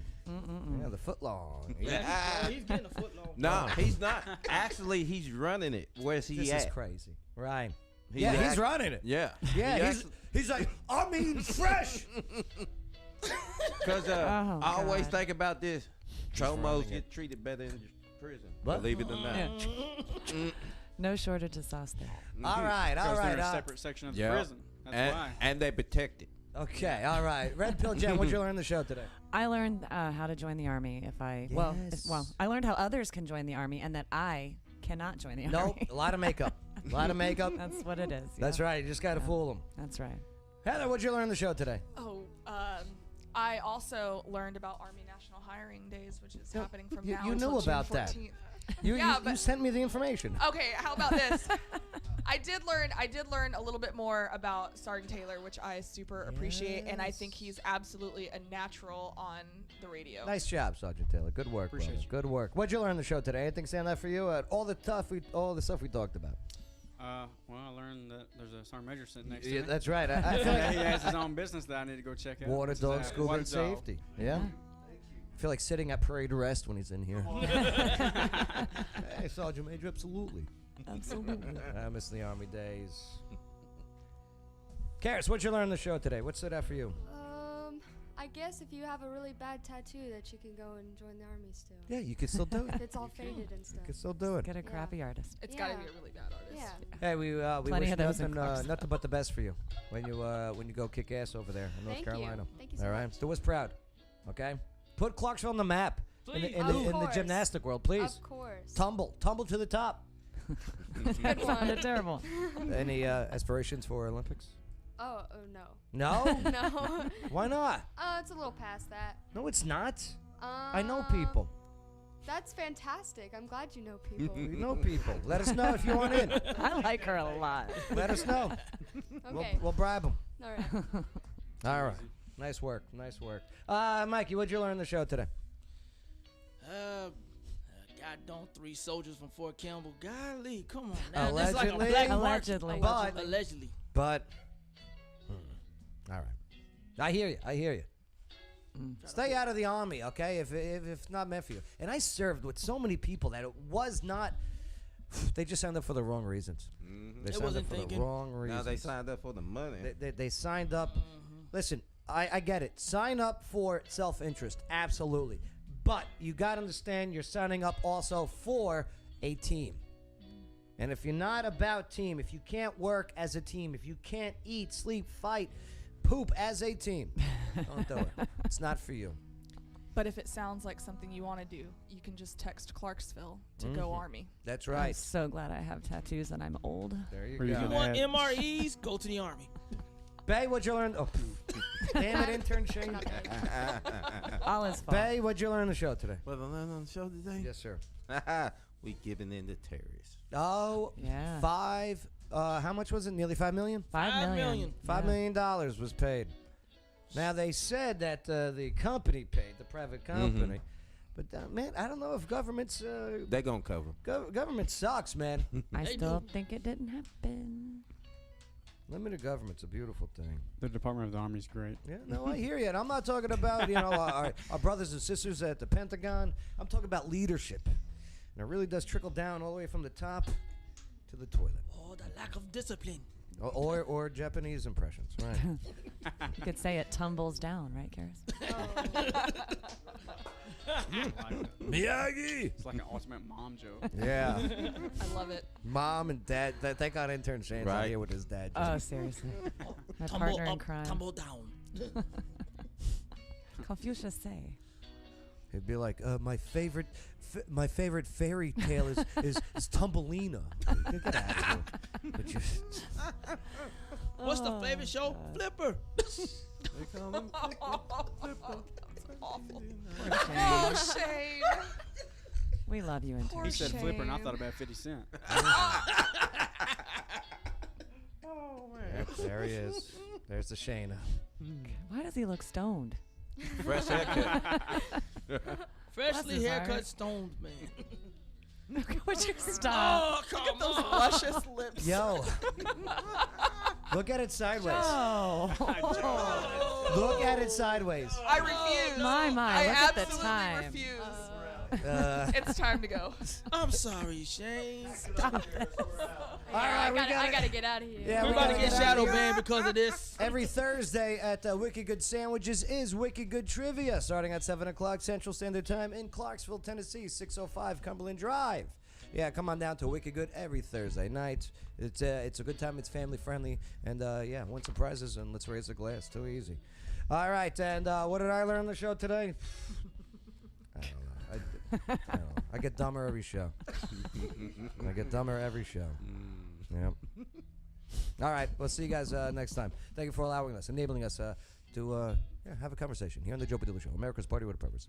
Yeah, the footlong. Yeah, he's getting a foot long. No, he's not. Actually, he's running it. Where's he This at? is crazy. Right. He's He's running it. Yeah. Yeah, he's like, I mean, fresh. Because Oh, I always God. think about this. Chomos get treated better in prison. What? Believe it or not. Yeah. No shortage of sauce there. All right, all Because right. they're a separate section of the Yeah. prison. That's and, why. and they protect it. Okay, all right. Red Pill Jen, what'd you learn on the show today? I learned how to join the army if I I learned how others can join the army and that I cannot join the Nope, army. a lot of makeup. A lot of makeup. That's what it is. That's yeah. right. You just got to fool them. That's right. Heather, what'd you learn on the show today? Oh, I also learned about Army National Hiring Days, which is happening from now You until knew June about that. 14th. You sent me the information. Okay, how about this? I did learn a little bit more about Sergeant Taylor, which I super appreciate, and I think he's absolutely a natural on the radio. Nice job, Sergeant Taylor. Good work, brother. Appreciate you. Good work. What'd you learn on the show today? Anything stand out for you? All the stuff we talked about. Well, I learned that there's a sergeant major sitting next Yeah, to me. that's right. I feel like he has his own business that I need to go check out. Water This is dog, a scuba, water and dog. safety. Yeah. I feel like sitting at parade arrest when he's in here. Hey, Sergeant Major, absolutely. Absolutely. I miss the Army days. Karis, what'd you learn on the show today? What stood out for you? I guess if you have a really bad tattoo, that you can go and join the army still. Yeah, you can still do it. If it's all faded and stuff. You can still do it. Get a crappy artist. It's got to be a really bad artist. Yeah. Hey, we Plenty wish of those in nothing, Clarksville. nothing but the best for you when you go kick ass over there in North Thank you. Carolina. Thank you so All right, much. do us proud. Okay, put Clarksville on the map in the, Please. in Of the, in the course. gymnastic world, please. Of course. Tumble to the top. That sounded terrible. Any aspirations for Olympics? Oh, no. No. No. Why not? It's a little past that. No, it's not. I know people. That's fantastic. I'm glad you know people. We know people. Let us know if you want in. I like her a lot. Let us know. Okay. We'll bribe them. All right. All right. Nice work. Nice work. Mikey, what'd you learn on the show today? Goddamn 3 soldiers from Fort Campbell. Golly, come on now. That's like a Allegedly. black Allegedly. march. But- Allegedly. But, all right. I hear you. Stay out of the Army, okay, if it's not meant for you. And I served with so many people that it was not, they just signed up for the wrong reasons. They signed up wasn't for thinking. the wrong reasons. Now they signed up for the money. They signed up. Listen, I get it. Sign up for self-interest, absolutely. But you got to understand you're signing up also for a team. And if you're not about team, if you can't work as a team, if you can't eat, sleep, fight, poop as a team, don't do it. It's not for you. But if it sounds like something you want to do, you can just text Clarksville to go Army. That's I'm right. so glad I have tattoos and I'm old. There you Where you go. You want MREs? Go to the Army. Bay, what'd you learn? Oh, damn it, intern Shane. All his fault. Bay, what'd you learn on the show today? What I learned on the show today? Yes, sir. We giving in to terrorists. Oh, Yeah. how much was it? Nearly $5 million? $5 million. $5 million was paid. Now, they said that the company paid, the private company. But, man, I don't know if government's... They gonna cover. Government sucks, man. I They still do. think it didn't happen. Limited government's a beautiful thing. The Department of the Army is great. Yeah, no, I hear you. And I'm not talking about, our brothers and sisters at the Pentagon. I'm talking about leadership. And it really does trickle down all the way from the top to the toilet. Oh, the lack of discipline. Or Japanese impressions, right? You could say it tumbles down, right, Karis? Miyagi! It's like an ultimate mom joke. Yeah. I love it. Mom and dad, thank God intern Shane's not Right. here with his dad. Oh, seriously. My Tumble partner in up, crime. tumble down. Confucius say. He'd be like, my favorite fairy tale is Tumbleina. Get out of here. But you, What's the favorite show? Flipper. Oh, Shane. We love you, intern. He said Shane. flipper, and I thought about 50 Cent. Yep, there he is. There's the Shayna. Why does he look stoned? Fresh haircut. Freshly his haircut heart. stoned man. Would you stop? Oh, Look at those luscious lips. Yo. Look at it sideways. Oh. Look at it sideways. I refuse. My, I look at the absolutely time. refuse. It's time to go. I'm sorry, Shane. All right, I gotta get out of here. Yeah, We're we about to gotta get get out shadow of here. banned because of this. Every Thursday at Wicked Good Sandwiches is Wicked Good Trivia, starting at 7 o'clock Central Standard Time in Clarksville, Tennessee, 605 Cumberland Drive. Yeah, come on down to Wicked Good every Thursday night. It's a good time. It's family friendly, and yeah, win some prizes and let's raise a glass. Too easy. All right, and what did I learn on the show today? I don't know. I don't know. I get dumber every show. I get dumber every show. Yep. All right, we'll see you guys next time. Thank you for allowing us, enabling us to have a conversation here on the Joe Padula Show, America's Party with a Purpose.